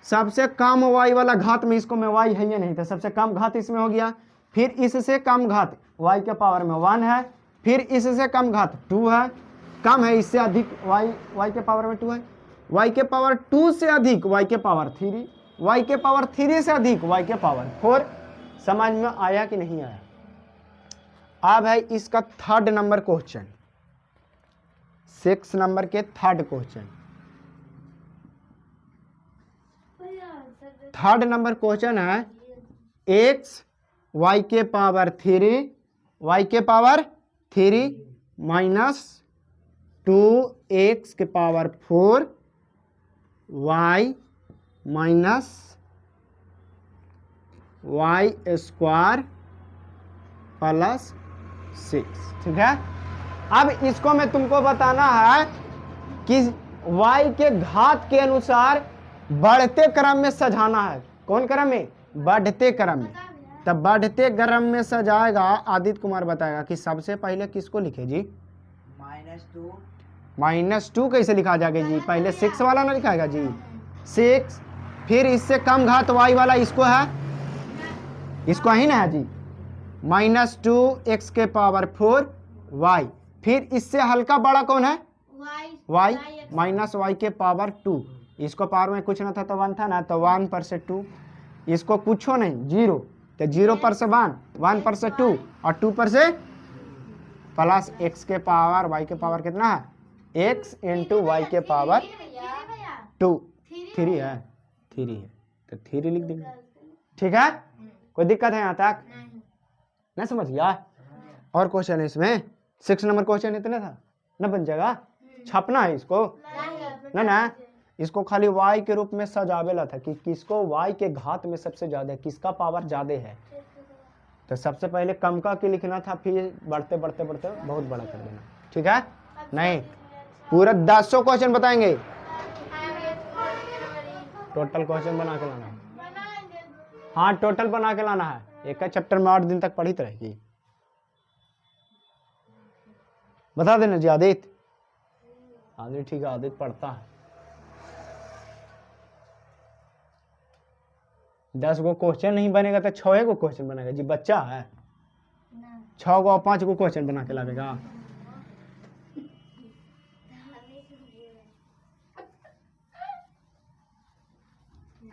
सबसे कम y वाला घात में, इसको में y है या नहीं, तो सबसे कम घात इसमें हो गया, फिर इससे कम घात y के पावर में 1 है, फिर इससे कम घात 2 है, कम है इससे अधिक y के पावर में 2 है, y के पावर 2 से अधिक y के पावर 3, y के पावर 3 से अधिक y के पावर 4। समझ में आया कि नहीं आया। अब है इसका 3rd नंबर क्वेश्चन, 6 नंबर के 3rd question. 3rd number question है x y के पावर 3 -2x के पावर 4 y स्क्वायर प्लस 6, ठीक है। अब इसको मैं तुमको बताना है कि y के घात के अनुसार बढ़ते क्रम में सजाना है। कौन क्रम में, बढ़ते क्रम में। तब बढ़ते क्रम में सजाएगा, आदित्य कुमार बताएगा कि सबसे पहले किसको लिखे जी, -2 कैसे लिखा जाएगा जी, पहले 6 वाला ना लिखाएगा जी, 6, फिर इससे कम घात y वाला इसको है, इसको ही ना है जी, -2x के पावर 4 y, फिर इससे हल्का बड़ा कौन है, y -y के पावर 2, इसको पावर में कुछ ना था तो 1 था ना, तो 1 पर से 2, इसको कुछो नहीं 0, तो 0 पर से 1, 1 पर से 2 और 2 पर से प्लस x के पावर y के पावर कितना है, x इंटू y के पावर 2, 3 है, तो 3 लिख देंगे, ठीक है। कोई दिक्कत है यहाँ तक, नहीं समझ गया। और क्वेश्चन है इसमें, 6 नंबर क्वेश्चन इतने था ना, बन जाएगा, छापना है इसको ना, इसको खाली y के रूप में सजावेला था कि किसको y के घात में सबसे ज्यादा, किसका पावर ज्यादा है, तो सबसे पहले कम का के लिखना था, फिर बढ़ते बढ़ते बढ़ते बहुत बड़ा कर देना, ठीक है। नहीं, पूरा 10 क्वेश्चन बताएंगे, टोटल क्वेश्चन बना के लाना है, हाँ टोटल बना के लाना है, एक चैप्टर में 8 दिन तक पढ़ी रहेगी। बता देना जी आदित्य, ठीक है, आदित्य पढ़ता है। 10 गो क्वेश्चन नहीं बनेगा तो 6 गो क्वेश्चन बनेगा जी, बच्चा है, 6 गो 5 गो क्वेश्चन बना के लाएगा।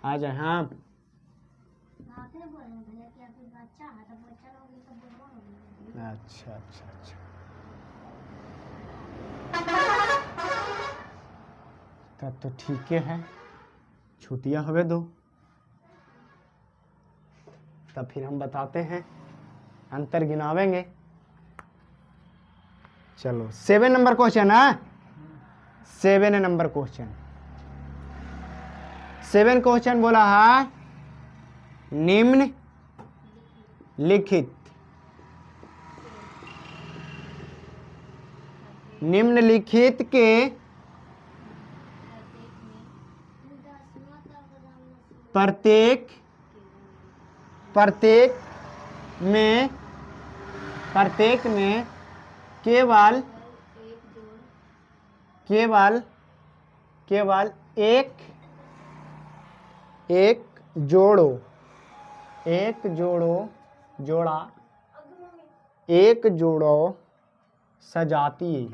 आ जाए, हाँ अच्छा अच्छा अच्छा, तब तो ठीक है, छुट्टियां हवे दो, तब फिर हम बताते हैं, अंतर गिनावेंगे। चलो 7 नंबर क्वेश्चन है, 7 नंबर क्वेश्चन, 7 क्वेश्चन बोला है, निम्नलिखित के प्रत्येक में केवल एक जोड़ो, एक जोड़ा एक जोड़ो सजातीय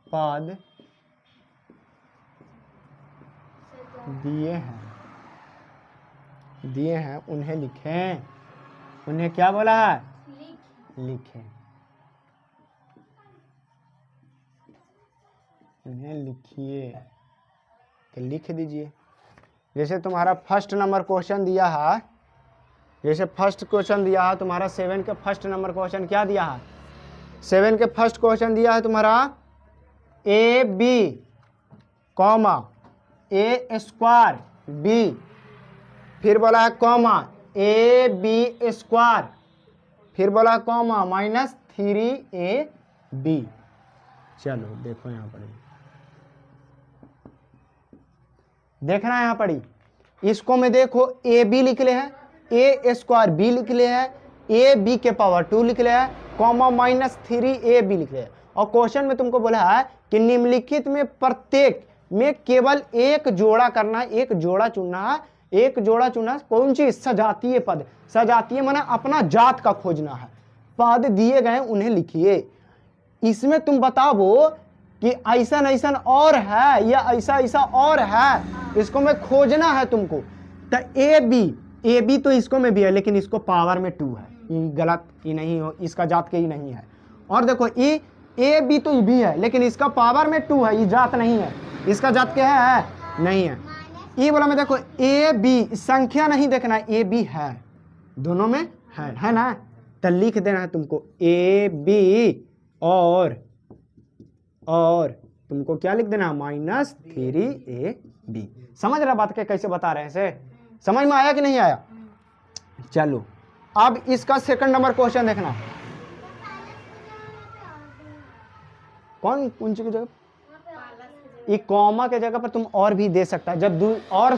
पद दिए हैं उन्हें लिखें। उन्हें क्या बोला है? लिखें। उन्हें लिखिए, तो लिख दीजिए। जैसे तुम्हारा फर्स्ट नंबर क्वेश्चन दिया है, जैसे फर्स्ट क्वेश्चन दिया है तुम्हारा 7 के फर्स्ट नंबर क्वेश्चन क्या दिया है? 7 के फर्स्ट क्वेश्चन दिया है तुम्हारा A B comma A square B, फिर बोला है कॉमा ए बी स्क्वायर, फिर बोला कॉमा -3ab। चलो देखो यहाँ पर, देखना है यहाँ पर, इसको में देखो ए बी लिख ले हैं, ए स्क्वायर बी लिख ले हैं, ए बी के पावर 2 लिख ले हैं, कॉमा -3ab लिख ले हैं। और क्वेश्चन में तुमको बोला है कि निम्नलिखित में प्रत्येक में केवल एक जोड़ा करना है, एक जोड़ा चुनना है, एक जोड़ा चुनना है। कौन चीज? सजातीय पद। सजातीय माने अपना जात का खोजना है। पद दिए गए उन्हें लिखिए। इसमें तुम बताओ कि ऐसा ऐसा और है या ऐसा ऐसा और है, इसको में खोजना है तुमको। तो ए बी तो इसको में भी है, लेकिन इसको पावर में 2 है, ये गलत, ये नहीं हो, इसका जात के ही नहीं है। और देखो ए बी तो भी है, लेकिन इसका पावर में 2 है, ये जात नहीं है, इसका जात क्या है? नहीं है। ये बोला मैं देखो ए बी, संख्या नहीं देखना, ए बी है, दोनों में है ना, तो लिख देना है तुमको ए बी और तुमको क्या लिख देना? -3ab। समझ रहा बात के कैसे बता रहे हैं? से समझ में आया कि नहीं आया? चलो अब इसका सेकंड नंबर क्वेश्चन देखना। कौन सी जगह? ये कॉमा के जगह पर तुम और भी दे सकता है। जब और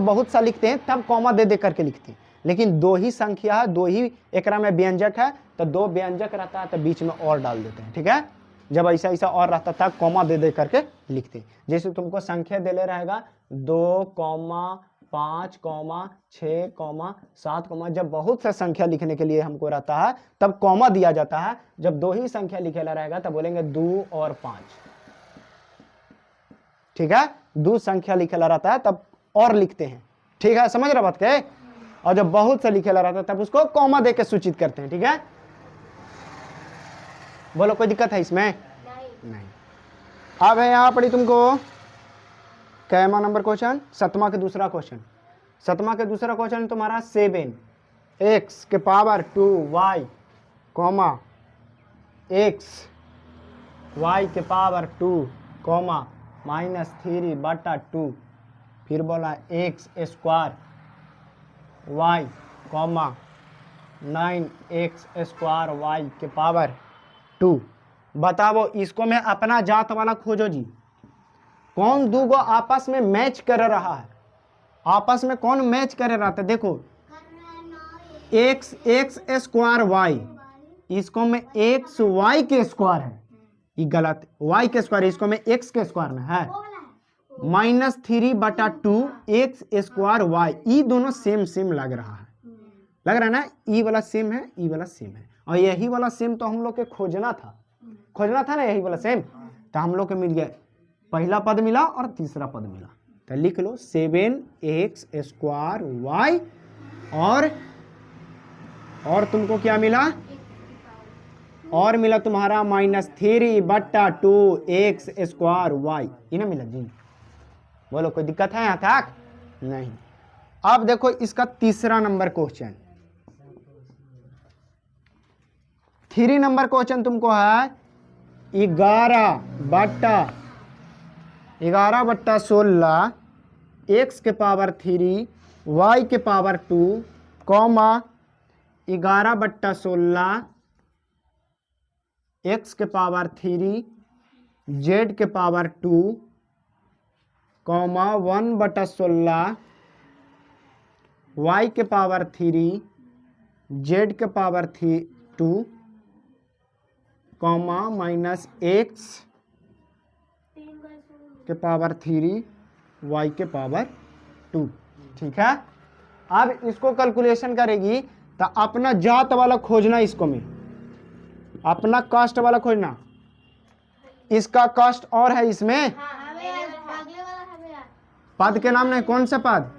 बहुत सा लिखते हैं तब कॉमा दे करके लिखते हैं, लेकिन 2 ही संख्या है, 2 ही एकरा में व्यंजक है, तो 2 व्यंजक रहता है तो बीच में और डाल देते हैं। ठीक है, जब ऐसा ऐसा और रहता था कॉमा दे करके लिखते। जैसे तुमको संख्या दे ले रहेगा 2, 5, 6, 7, जब बहुत सा संख्या लिखने के लिए हमको रहता है तब कॉमा दिया जाता है। जब 2 ही संख्या लिखेला रहेगा तब बोलेंगे 2 और 5। ठीक है, 2 संख्या लिखेला रहता है तब और लिखते हैं। ठीक है, समझ रहा बात के? और जब बहुत सा लिखेला रहता है तब उसको कॉमा दे के सूचित करते हैं। ठीक है, बोलो कोई दिक्कत है इसमें? नहीं। अब है यहाँ पढ़ी तुमको कैमा नंबर क्वेश्चन, 7वां के दूसरा क्वेश्चन। 7वां के दूसरा क्वेश्चन तुम्हारा 7x के power 2 y comma x y के पावर 2 कॉमा -3/2, फिर बोला x square y comma 9x square y के पावर 2। बताओ इसको मैं अपना जात वाला खोजो जी। कौन दो गो आपस में मैच कर रहा है? आपस में कौन मैच कर रहा था? देखो x स्क्वायर y, इसको में x y के स्क्वायर है, ये गलत, y के स्क्वायर, इसको में x के स्क्वायर में है, -3/2 x स्क्वायर y। ये दोनों सेम लग रहा है, लग रहा है ना? ये वाला सेम है, ये वाला सेम है, और यही वाला सेम तो हम लोग के खोजना था ना, यही वाला सेम तो हम लोग के मिल गया। पहला पद मिला और तीसरा पद मिला, तो लिख लो 7x स्क्वायर y, और तुमको क्या मिला? और मिला तुम्हारा -3/2 x स्क्वायर y। ये ना मिला जी? बोलो कोई दिक्कत है यहाँ तक? नहीं। अब देखो इसका तीसरा नंबर क्वेश्चन, 3 नंबर क्वेश्चन तुमको है 11/16 x के पावर 3 y के पावर 2 कॉमा 11/16 x के पावर 3 z के पावर 2 कॉमा 1/16 y के पावर 3 z के पावर 2 कॉमा -x के पावर 3 y के पावर 2। ठीक है, अब इसको कैलकुलेशन करेगी तो अपना जात वाला खोजना, इसको में अपना कास्ट वाला खोजना। इसका कास्ट और है इसमें पद के नाम नहीं, कौन सा पद,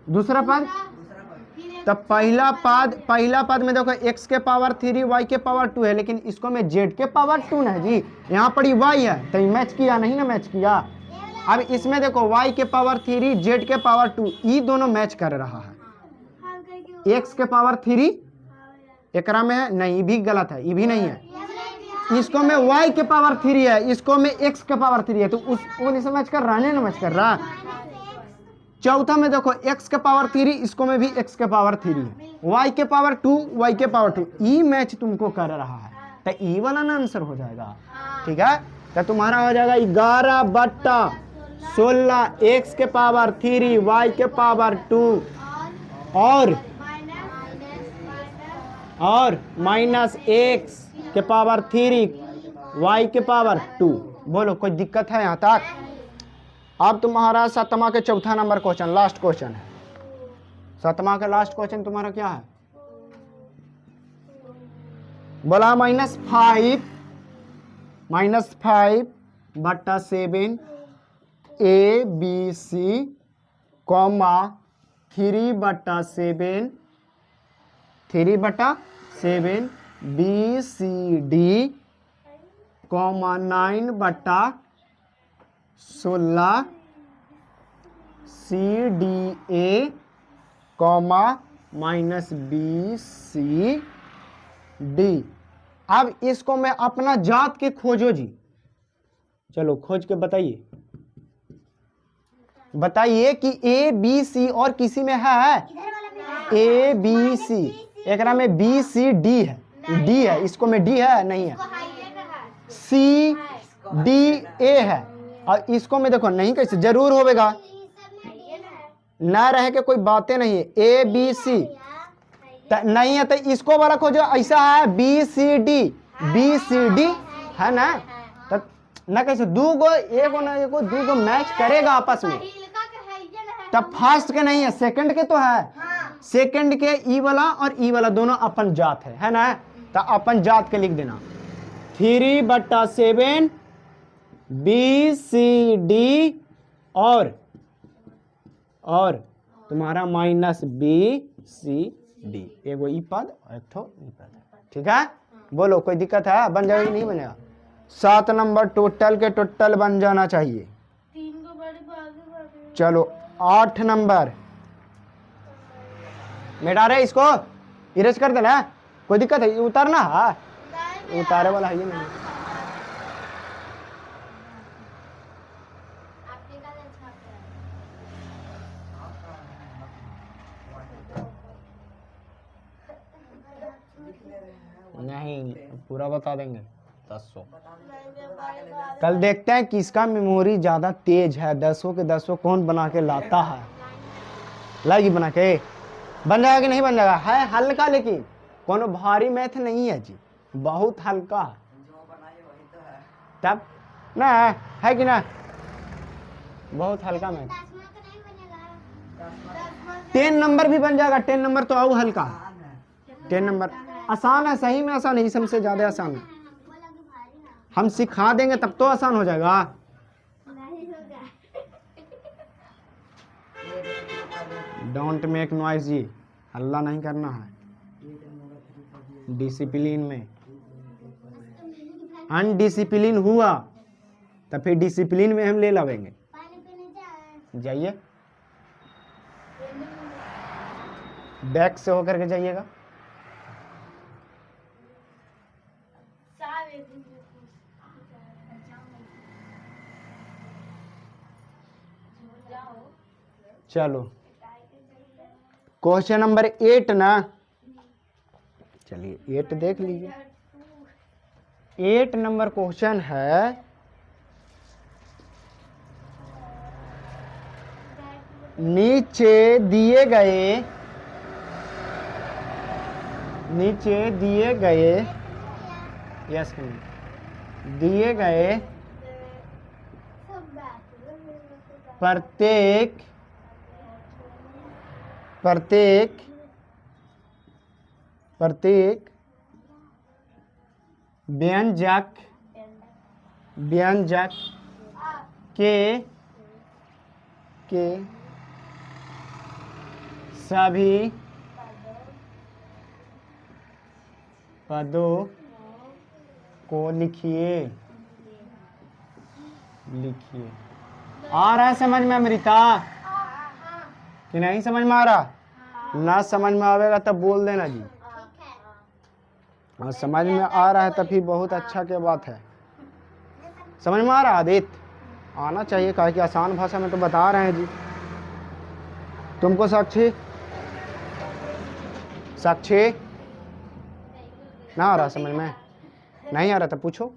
दूसरा पद। तब पहला पद में देखो x के पावर 3 y के पावर 2 है, लेकिन इसको में z के पावर 2 ना है जी, यहाँ पर y है तो मैच किया नहीं ना, मैच किया। अब इसमें देखो y के पावर 3 z के पावर 2, ये दोनों मैच कर रहा है। x के पावर 3 एकरा में है नहीं, ये भी गलत है, ये भी नहीं है। इसको में y के पावर 3 है, इसको में x के पावर 3 है, तो उस से मैच कर रहा है ना, मैच कर रहा। चौथा में देखो x के पावर 3, इसको में भी x के पावर 3 है, y के पावर 2 y के पावर 2, ई मैच तुमको कर रहा है, तो ई वाला ना आंसर हो जाएगा। ठीक है, तो तुम्हारा हो जाएगा 11/16 x के पावर 3 y के पावर 2 और माइनस x के पावर 3 y के पावर 2। बोलो कोई दिक्कत है यहाँ तक? अब तुम्हारा सतमा के चौथा नंबर क्वेश्चन, लास्ट क्वेश्चन है। सतमा का लास्ट क्वेश्चन तुम्हारा क्या है? बोला -5/7 ABC, 3/7 BCD, 9/16 CDA, -BCD। अब इसको मैं अपना जात के खोजो जी, चलो खोज के बताइए कि A B C और किसी में है A B C, एक में B C D है, D है, इसको में D है नहीं है, C D A है, और इसको में देखो नहीं, कैसे जरूर होगा ना, रहे के कोई बातें नहीं है। A B C नहीं है तो इसको वाला खोजो, ऐसा है B C D है ना, तो ना कैसे दूगो एगो ना एगो दूगो मैच करेगा आपस में। तब फर्स्ट के नहीं है, सेकंड के तो है, सेकंड के ई वाला और ई वाला दोनों अपन जात है ना, तो अपन जात के लिख देना 3/7 BCD और तुम्हारा -BCD, एगो ई पद और एक ठो ई पद। ठीक है, बोलो कोई दिक्कत है? बन जाएगा नहीं बनेगा? 7 नंबर टोटल के टोटल बन जाना चाहिए। चलो 8 नंबर मिटा रहे, इसको इरेज कर देना, कोई दिक्कत है? उतारना है, उतारे वाला है ये नहीं। नहीं पूरा बता देंगे 1000। कल देखते हैं किसका मेमोरी ज्यादा तेज है, 1000 के 1000 कौन बना के लाता है। लाएगी बना के, बन जाएगा कि नहीं बन जाएगा? है हल्का, लेकिन कोनो भारी मैथ नहीं है जी, बहुत हल्का है। तब ना है कि ना, बहुत हल्का मैथ। 10 नंबर भी बन जाएगा, 10 नंबर तो आओ हल्का, 10 नंबर आसान है, सही में आसान है, इस हमसे ज्यादा आसान है। हम सिखा देंगे तब तो आसान हो जाएगा। डोंट मेक नॉइज जी, हल्ला नहीं करना है, डिसिप्लिन में। अनडिसिप्लिन हुआ तो फिर डिसिप्लिन में हम ले लावेंगे। जाइए, बैक से होकर के जाइएगा। चलो क्वेश्चन नंबर 8 ना, चलिए 8 देख लीजिए। 8 नंबर क्वेश्चन है, नीचे दिए गए यस दिए गए प्रत्येक व्यंजक के सभी पदों को लिखिए। आ रहा है समझ में अमृता कि नहीं समझ में आ रहा? ना समझ में आवेगा तब बोल देना जी। और समझ में आ रहा है तभी बहुत अच्छा क्या बात है। समझ में आ रहा है आदित्य? आना चाहिए, कहा कि आसान भाषा में तो बता रहे हैं जी तुमको। साक्षी ना आ रहा समझ में? नहीं आ रहा था पूछो।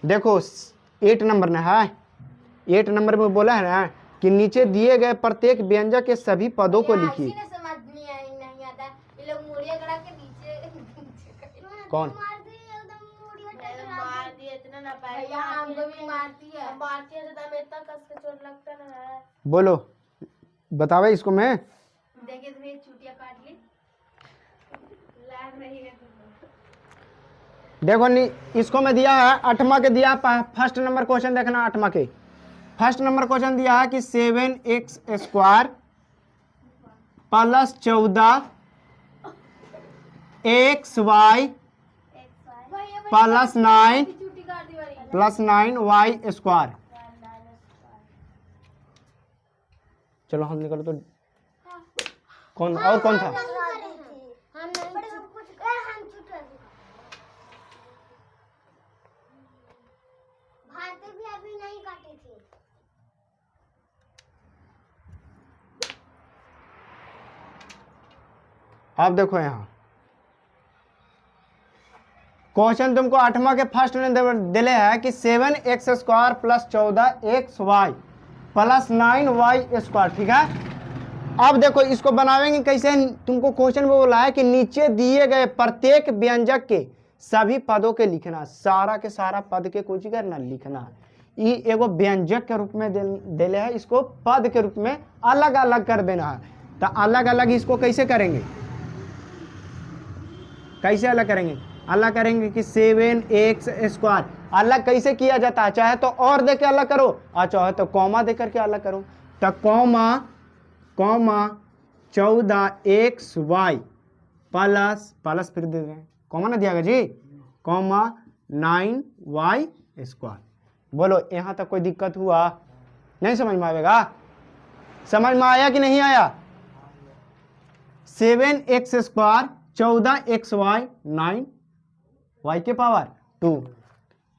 देखो 8 नंबर में है, 8 नंबर में बोला है ना कि नीचे दिए गए प्रत्येक व्यंजक के सभी पदों को लिखिए। कौन? बोलो बतावे इसको। मैं देखिए तो चुटिया काट ली। देखो इसको मैं दिया है 8वां के दिया। फर्स्ट नंबर क्वेश्चन देखना 8वां के। फर्स्ट नंबर क्वेश्चन दिया है कि 7x² plus 14 xy plus 9y²। चलो हम निकलो तो कौन और कौन था? अब देखो यहाँ क्वेश्चन तुमको 8वां के फर्स्ट में दिले है कि 7x² plus 14xy plus 9y²। ठीक है, अब देखो इसको बनावेंगे कैसे। तुमको क्वेश्चन में बोला है कि नीचे दिए गए प्रत्येक व्यंजक के सभी पदों के लिखना। सारा के सारा पद के कुछ करना लिखना। ये एगो व्यंजक के रूप में दिले है, इसको पद के रूप में अलग अलग कर देना है। तो अलग अलग इसको कैसे करेंगे? कैसे अलग करेंगे? अलग करेंगे कि 7x² अलग कैसे किया जाता है? चाहे तो और दे के अलग करो और चाहे तो कॉमा दे करके अलग करो। तो कॉमा 14xy प्लस फिर दे दें कॉमा ना दिया गया जी, कॉमा 9y²। बोलो यहाँ तक कोई दिक्कत हुआ? नहीं समझ में आएगा? समझ में आया कि नहीं आया? 7x² 14xy 9y²।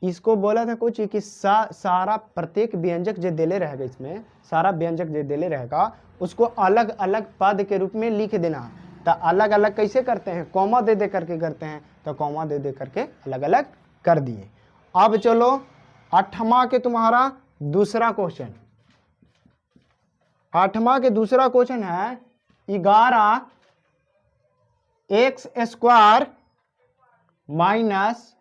इसको बोला था कुछ कि सारा प्रत्येक व्यंजक जो दिले रहेगा, इसमें सारा व्यंजक जो दिले रहेगा उसको अलग अलग पद के रूप में लिख देना। तो अलग अलग कैसे करते हैं? कॉमा दे दे करके करते हैं। तो कॉमा दे दे करके अलग अलग कर दिए। अब चलो 8वां के तुम्हारा दूसरा क्वेश्चन। 8वां के दूसरा क्वेश्चन है 11x² minus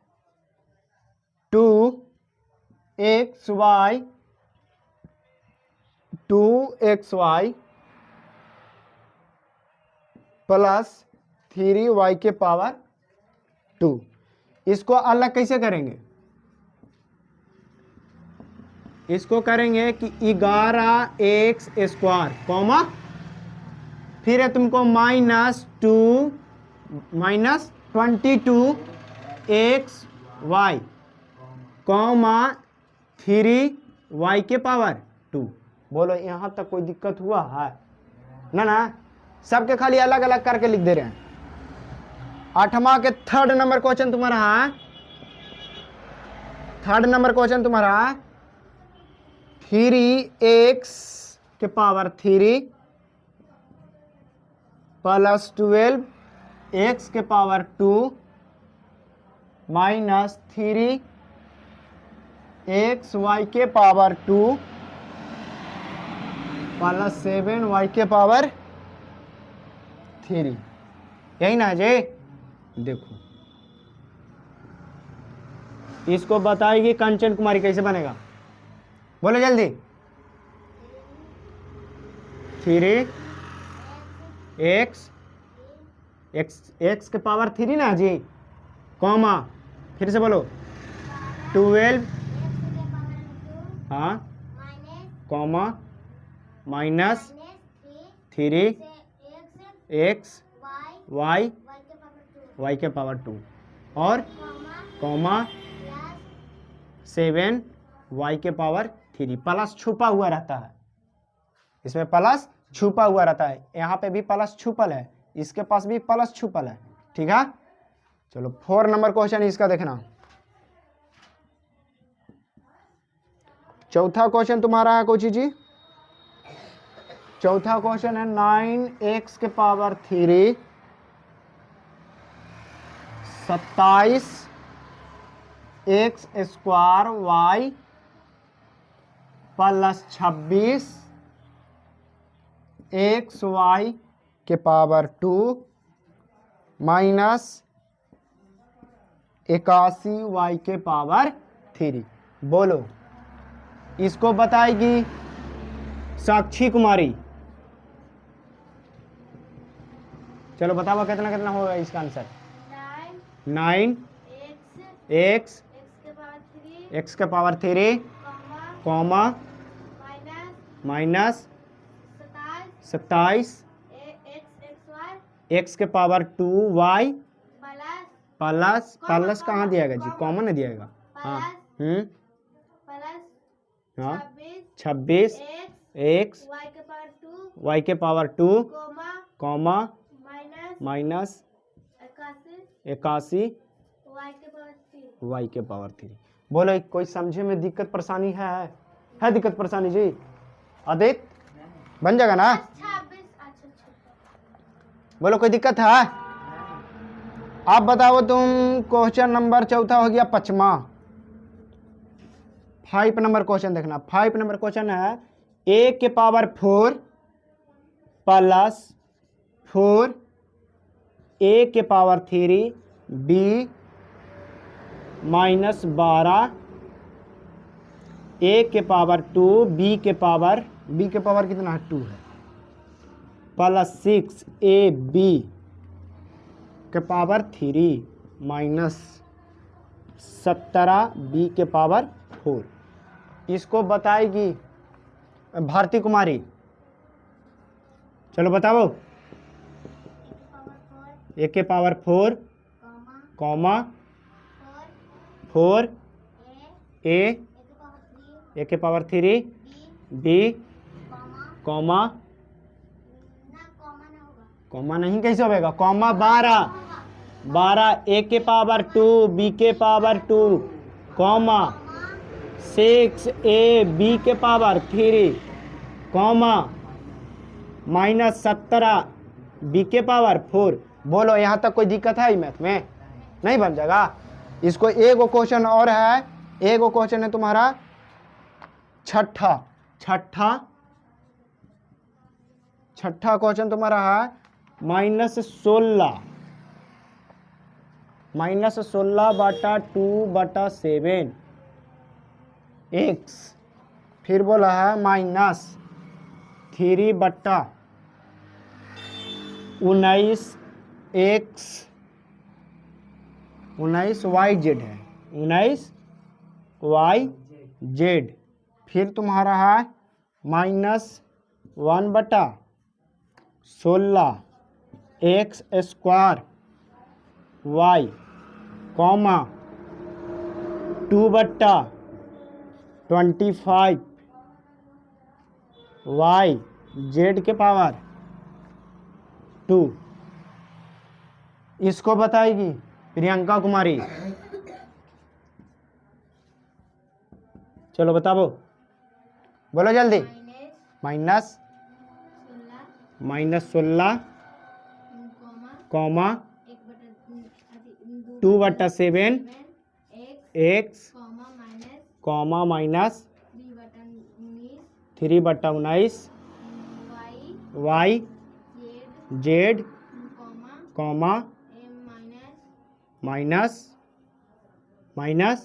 2xy plus 3y²। इसको अलग कैसे करेंगे? इसको करेंगे कि 11x² कॉमा फिर है तुमको माइनस 22xy कॉमा 3y²। बोलो यहाँ तक कोई दिक्कत हुआ है? ना सबके खाली अलग अलग करके लिख दे रहे हैं। 8वां के थर्ड नंबर क्वेश्चन तुम्हारा है। थर्ड नंबर क्वेश्चन तुम्हारा 3x³ plus 12x² minus 3xy² plus 7y³। यही ना जी? देखो इसको बताएगी कंचन कुमारी कैसे बनेगा। बोलो जल्दी। 3 एक्स के पावर 3 ना जी, कॉमा, फिर से बोलो 12, हाँ, कॉमा माइनस 3 एक्स वाई के पावर 2 और कॉमा 7 वाई के पावर 3। प्लस छुपा हुआ रहता है, इसमें प्लस छुपा हुआ रहता है, यहाँ पे भी प्लस छुपल है, इसके पास भी प्लस छुपल है। ठीक है, चलो 4 नंबर क्वेश्चन इसका देखना। चौथा क्वेश्चन तुम्हारा है कोची जी, चौथा क्वेश्चन है 9x के power 3 27 x square y plus 26 x y के पावर 2 माइनस 81 वाई के पावर 3। बोलो, इसको बताएगी साक्षी कुमारी। चलो बताओ कितना कितना होगा इसका आंसर। 9 एक्स के पावर 3 कॉमा माइनस 27 एक्स के पावर 2 वाई प्लस कहाँ दिया गया जी, कॉमन नहीं दिया गया। हाँ, हाँ 26 एक्स वाई के पावर 2 कॉमा माइनस 81 वाई के पावर 3। बोलो, कोई समझे में दिक्कत परेशानी है दिक्कत परेशानी जी? आदित्य बन जाएगा ना? बोलो, कोई दिक्कत है? आप बताओ तुम। क्वेश्चन नंबर चौथा हो गया 5वां। 5 नंबर क्वेश्चन देखना। 5 नंबर क्वेश्चन है a के पावर 4 प्लस 4 a के पावर 3 b माइनस 12 a के पावर 2 b के पावर कितना है, 2 है, प्लस 6 a b के पावर 3 माइनस 17 b के पावर 4। इसको बताएगी भारती कुमारी। चलो बताओ। a के पावर 4 कॉमा 4 a के पावर 3 b कॉमा नहीं कैसे होगा, कॉमा 12 a के पावर 2 b के पावर 2 कॉमा 6 a b के पावर 3 कॉमा माइनस 17 b के पावर 4। बोलो, यहाँ तक कोई दिक्कत है मैथ में? नहीं बन जाएगा। इसको एक क्वेश्चन और है, एक क्वेश्चन है तुम्हारा छठा क्वेश्चन तुम्हारा है -16 बटा 2/7 एक्स, फिर बोला है माइनस 3/19 एक्स 19 वाई जेड है, 19 वाई जेड, फिर तुम्हारा है -1/16 x square y comma 2/25 y z के पावर 2। इसको बताएगी प्रियंका कुमारी। चलो बताओ, बोलो जल्दी। -16 comma 2/7 x comma minus 3/19 y z comma minus 1/16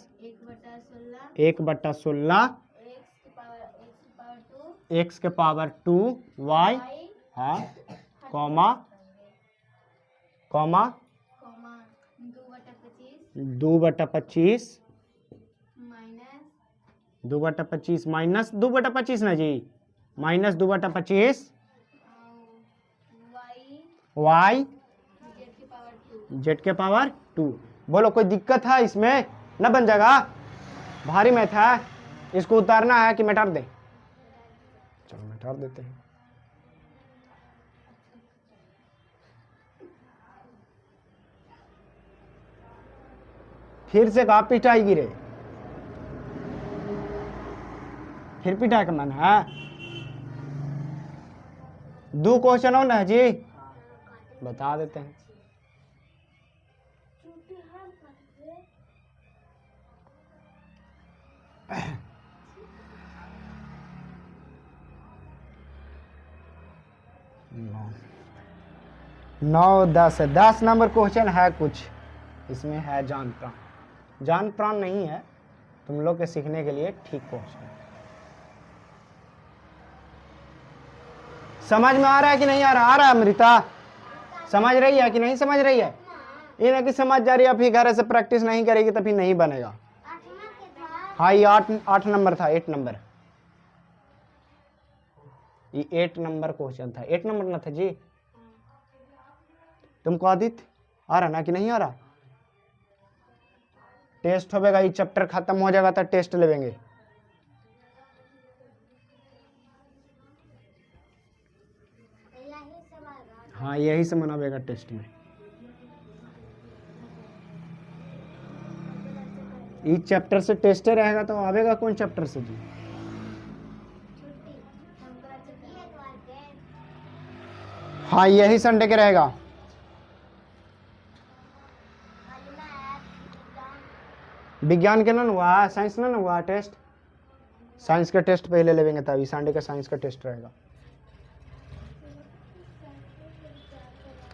x के पावर 2 y, हाँ, कॉमा 2/25 2/25 माइनस 2/25 ना जी, माइनस 2/25 y z के पावर 2। बोलो कोई दिक्कत है इसमें? ना बन जाएगा? भारी मैथ है, इसको उतारना है कि मिटा दे? चलो मिटा देते हैं। फिर से कहा पिटाई गिरे, फिर पिटाई का मन है। 2 क्वेश्चन हो ना जी, बता देते हैं। नौ 10 नंबर क्वेश्चन है, कुछ इसमें है जान प्राण। जान प्राण नहीं है, तुम लोग के सीखने के लिए ठीक क्वेश्चन। समझ में आ रहा है कि नहीं आ रहा? आ रहा है अमृता? समझ रही है कि नहीं समझ रही है? ये ना कि समझ जा रही है, फिर घर से प्रैक्टिस नहीं करेगी तो फिर नहीं बनेगा। हाँ ये 8 नंबर था, 8 नंबर, ये 8 नंबर क्वेश्चन था। 8 नंबर ना था जी? तुमको आदित्य आ रहा ना कि नहीं आ रहा? टेस्ट होगा, ये चैप्टर खत्म हो जाएगा तो टेस्ट लेंगे। हाँ यही से मनावेगा टेस्ट में। इस चैप्टर से टेस्ट रहेगा तो आवेगा कौन चैप्टर से जी? हाँ यही संडे के रहेगा। विज्ञान के ना हुआ, साइंस ना हुआ टेस्ट। साइंस का टेस्ट पहले लेंगे तभी संडे का साइंस का टेस्ट रहेगा।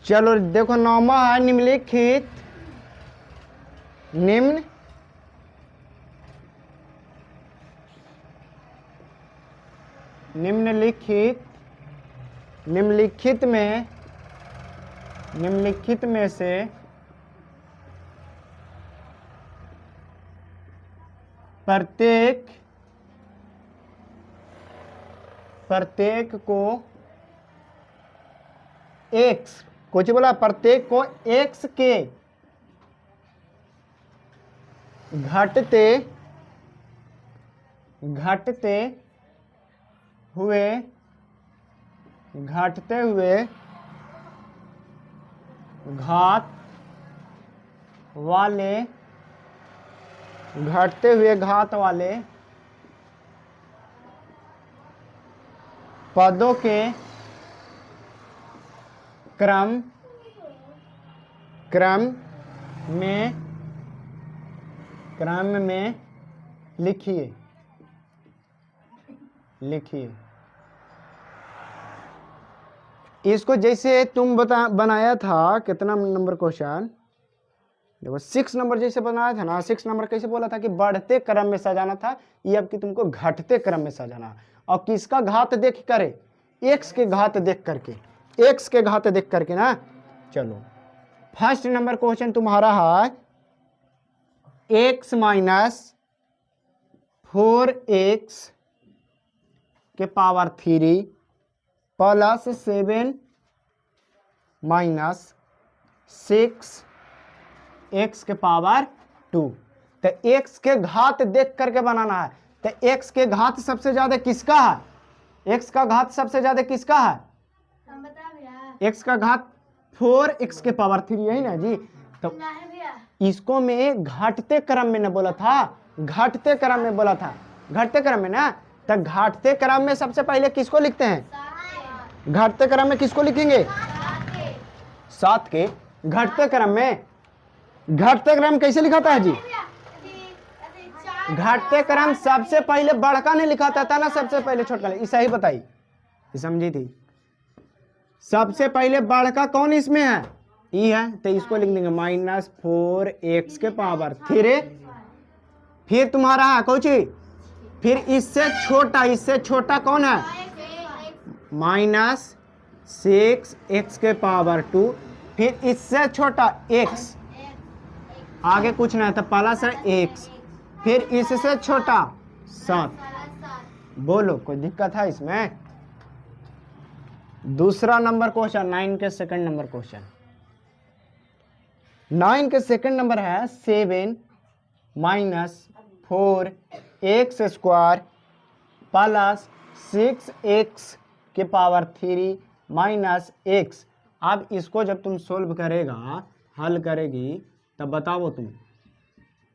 चलो देखो, नौमा है निम्नलिखित निम्नलिखित में से प्रत्येक को x, कुछ बोला, प्रत्येक को x के घटते हुए घात वाले पदों के क्रम में लिखिए। इसको जैसे तुम बनाया था, कितना नंबर क्वेश्चन? देखो 6 नंबर जैसे बनाया था ना, 6 नंबर कैसे बोला था कि बढ़ते क्रम में सजाना था, ये अब कि तुमको घटते क्रम में सजाना। और किसका घात देख करे? x के घात देख करके, ना। चलो फर्स्ट नंबर क्वेश्चन तुम्हारा है x माइनस 4x के पावर 3 प्लस 7 माइनस 6 x के पावर 2। तो x के घात देख करके बनाना है। तो x के घात सबसे ज्यादा किसका है? x का घात सबसे ज्यादा किसका है? x का घात 4x के पावर 3, यही ना जी? तो इसको मैं घटते क्रम में न बोला था, घटते क्रम में बोला था, घटते क्रम में ना। तो घटते क्रम में सबसे पहले किसको लिखते हैं? घटते क्रम में किसको लिखेंगे? 7 के। घटते क्रम में, घटते क्रम कैसे लिखाता है जी? घटते क्रम सबसे पहले बड़का ने लिखाता था ना, सबसे पहले छोटका। ऐसा ही बताई, समझी थी? सबसे पहले बड़का कौन इसमें है? ई है, तो इसको लिख देंगे माइनस 4x के पावर 3। फिर तुम्हारा है कौची? फिर इससे छोटा कौन है? माइनस 6x के पावर 2, फिर इससे छोटा x, आगे कुछ नहीं था, प्लस है x, फिर इससे छोटा 7। बोलो कोई दिक्कत है इसमें? दूसरा नंबर क्वेश्चन, 9 के सेकंड नंबर क्वेश्चन। 9 के सेकंड नंबर है 7 minus 4x square plus 6x के पावर 3 माइनस x। अब इसको जब तुम सोल्व करेगा, हल करेगी, तब बताओ तुम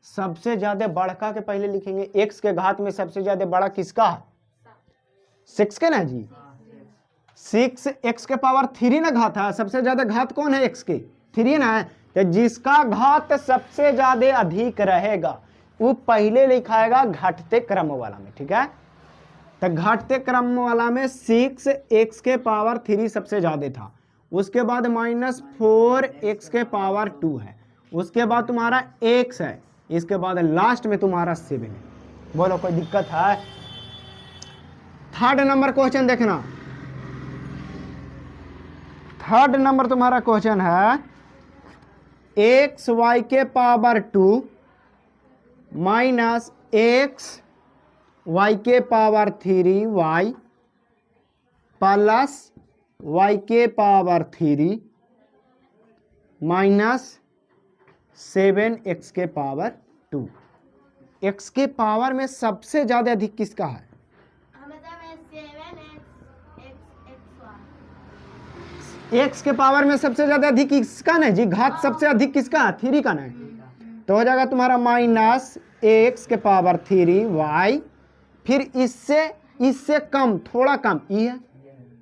सबसे ज्यादा बड़का के पहले लिखेंगे, x के घात में सबसे ज्यादा बड़ा किसका है? 6 के ना जी, 6x के पावर 3 ना घात है, सबसे ज्यादा घात कौन है? x के, 3 ना है। तो जिसका घात सबसे ज्यादा अधिक रहेगा वो पहले लिखाएगा घटते क्रम वाला में, ठीक है? तो घटते क्रम वाला में 6x के पावर 3 सबसे ज्यादा था, उसके बाद माइनस 4x के पावर 2 है, उसके बाद तुम्हारा x है, इसके बाद लास्ट में तुम्हारा 7 है। बोलो कोई दिक्कत है? थर्ड नंबर क्वेश्चन देखना, थर्ड नंबर तुम्हारा क्वेश्चन है एक्स वाई के पावर 2 माइनस एक्स वाई के पावर 3 वाई प्लस वाई के पावर 3 माइनस 7x के पावर 2। x के पावर में सबसे ज्यादा अधिक किसका है? x के पावर में सबसे ज्यादा अधिक किसका नहीं जी? घात सबसे अधिक किसका है? 3 का नहीं। तो हो जाएगा तुम्हारा माइनस x के पावर 3 y, फिर इससे कम, थोड़ा कम ई है,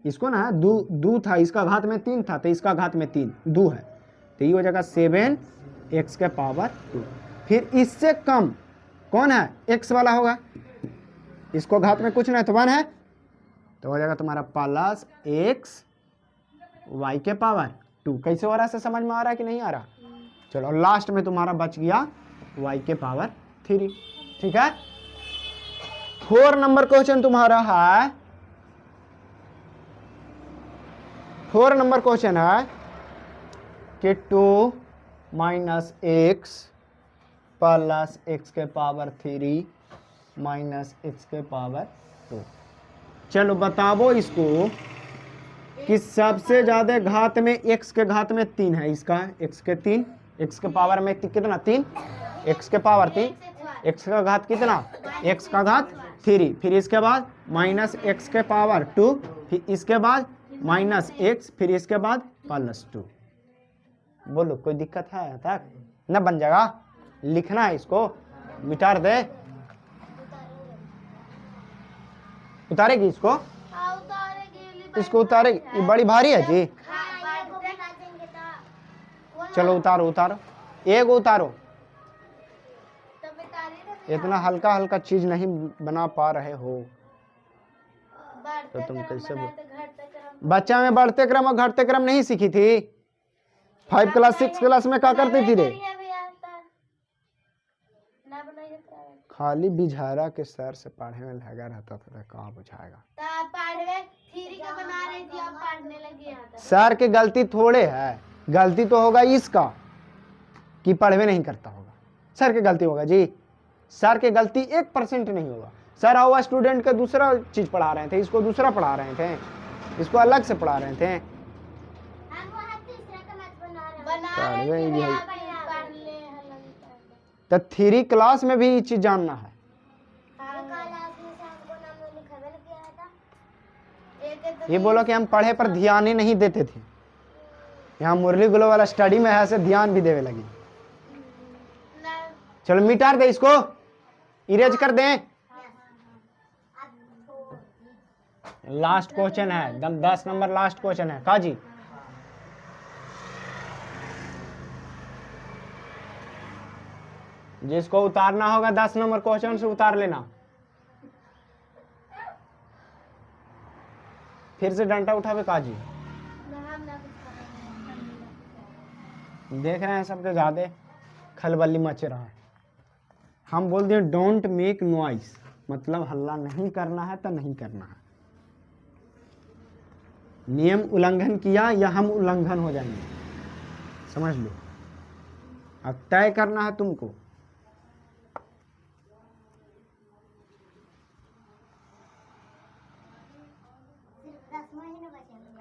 इसको ना दू था, इसका घात में 3 था, तो इसका घात में 3 दू है, तो ये हो जाएगा 7x के पावर 2। फिर इससे कम कौन है? x वाला होगा, इसको घात में कुछ नहीं तो 1 है, तो हो जाएगा तुम्हारा प्लस x y के पावर 2। कैसे हो रहा है? से समझ में आ रहा है कि नहीं आ रहा? चलो लास्ट में तुम्हारा बच गया y के पावर 3, ठीक है? 4 नंबर क्वेश्चन तुम्हारा है, 4 नंबर क्वेश्चन है कि 2 माइनस एक्स प्लस एक्स के पावर 3 माइनस एक्स के पावर 2। चलो बताओ इसको कि सबसे ज्यादा घात में x के घात में 3 है, इसका x के 3, x के पावर में कितना? 3, x के पावर 3, x का घात कितना? x का घात 3, फिर इसके बाद माइनस x के पावर 2, फिर इसके बाद माइनस x, फिर इसके बाद प्लस 2। बोलो कोई दिक्कत है तक? न बन जाएगा? लिखना है इसको, मिटार दे, उतारेगी इसको, इसको उतारेगी, ये बड़ी भारी है जी। चलो उतारो उतारो, एक उतारो, इतना हल्का हल्का चीज नहीं बना पा रहे हो तो तुम कैसे? बच्चा में बढ़ते क्रम और घटते क्रम नहीं सीखी थी? 5 क्लास 6 क्लास में क्या करती थी रे? खाली बिझारा के सर से पढ़े में लगा रहता था, कहाँ बुझाएगा? सर की गलती थोड़े है, गलती तो होगा इसका कि पढ़वे नहीं करता होगा, सर की गलती होगा जी। सर की गलती 1% नहीं होगा। सर आओ स्टूडेंट का दूसरा चीज पढ़ा रहे थे, इसको दूसरा पढ़ा रहे थे, इसको अलग से पढ़ा रहे थे। तो 3 क्लास में भी ये चीज जानना है। ये बोलो कि हम पढ़े पर ध्यान ही नहीं देते थे, यहाँ मुरली गुलो वाला स्टडी में है से ध्यान भी देवे लगी। चलो मिटार दे इसको, इरेज कर दें। लास्ट क्वेश्चन है, 10 नंबर लास्ट क्वेश्चन है काजी। जिसको उतारना होगा 10 नंबर क्वेश्चन से उतार लेना। फिर से डंडा उठावे काजी। देख रहे हैं सबके ज्यादा खलबली मच रहा है। हम बोल दिए डोंट मेक नॉइस, मतलब हल्ला नहीं करना है तो नहीं करना है। नियम उल्लंघन किया या हम उल्लंघन हो जाएंगे, समझ लो। अब तय करना है तुमको।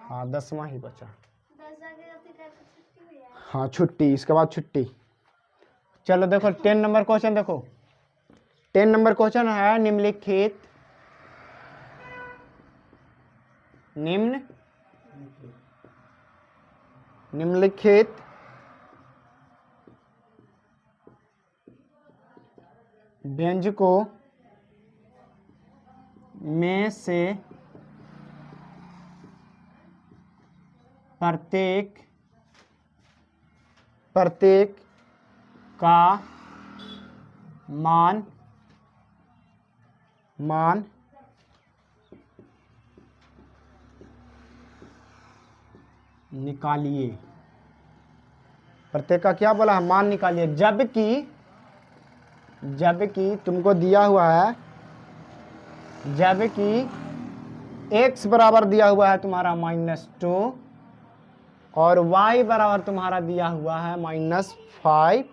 हाँ 10वां ही बचा। हाँ छुट्टी, इसके बाद छुट्टी। चलो देखो 10 नंबर क्वेश्चन देखो। 10 नंबर क्वेश्चन है निम्नलिखित निम्नलिखित व्यंजकों में से प्रत्येक का मान निकालिए। प्रत्येक का क्या बोला है? मान निकालिए। जबकि तुमको दिया हुआ है, जबकि x बराबर दिया हुआ है तुम्हारा -2 और y बराबर तुम्हारा दिया हुआ है -5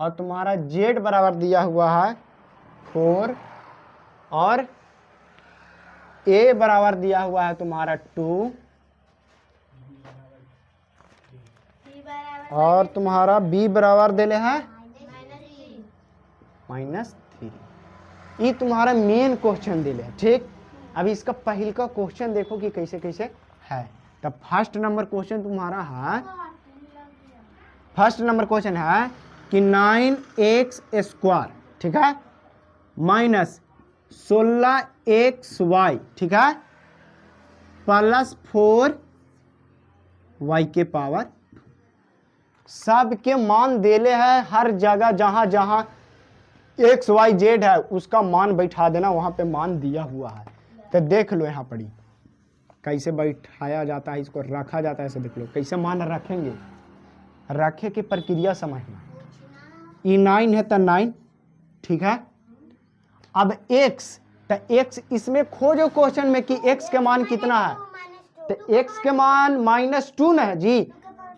और तुम्हारा z बराबर दिया हुआ है 4 और a बराबर दिया हुआ है तुम्हारा 2 और तुम्हारा b बराबर दिले है -3। ये तुम्हारा मेन क्वेश्चन दिले है, ठीक। अभी इसका पहले का क्वेश्चन देखो कि कैसे कैसे है। तब फर्स्ट नंबर क्वेश्चन तुम्हारा है, फर्स्ट नंबर क्वेश्चन है कि 9x², ठीक है, -16xy, ठीक है, +4y के पावर। सबके मान देले है, हर जगह जहां जहां x y z है उसका मान बैठा देना, वहां पे मान दिया हुआ है। तो देख लो यहाँ पड़ी कैसे बैठाया जाता है, इसको रखा जाता है, ऐसे देख लो कैसे मान रखेंगे, रखे की प्रक्रिया समझना। ई 9 है तो 9, ठीक है। अब x, तो x इसमें खोजो क्वेश्चन में कि x के मान कितना है, तो x के मान -2 ना है जी,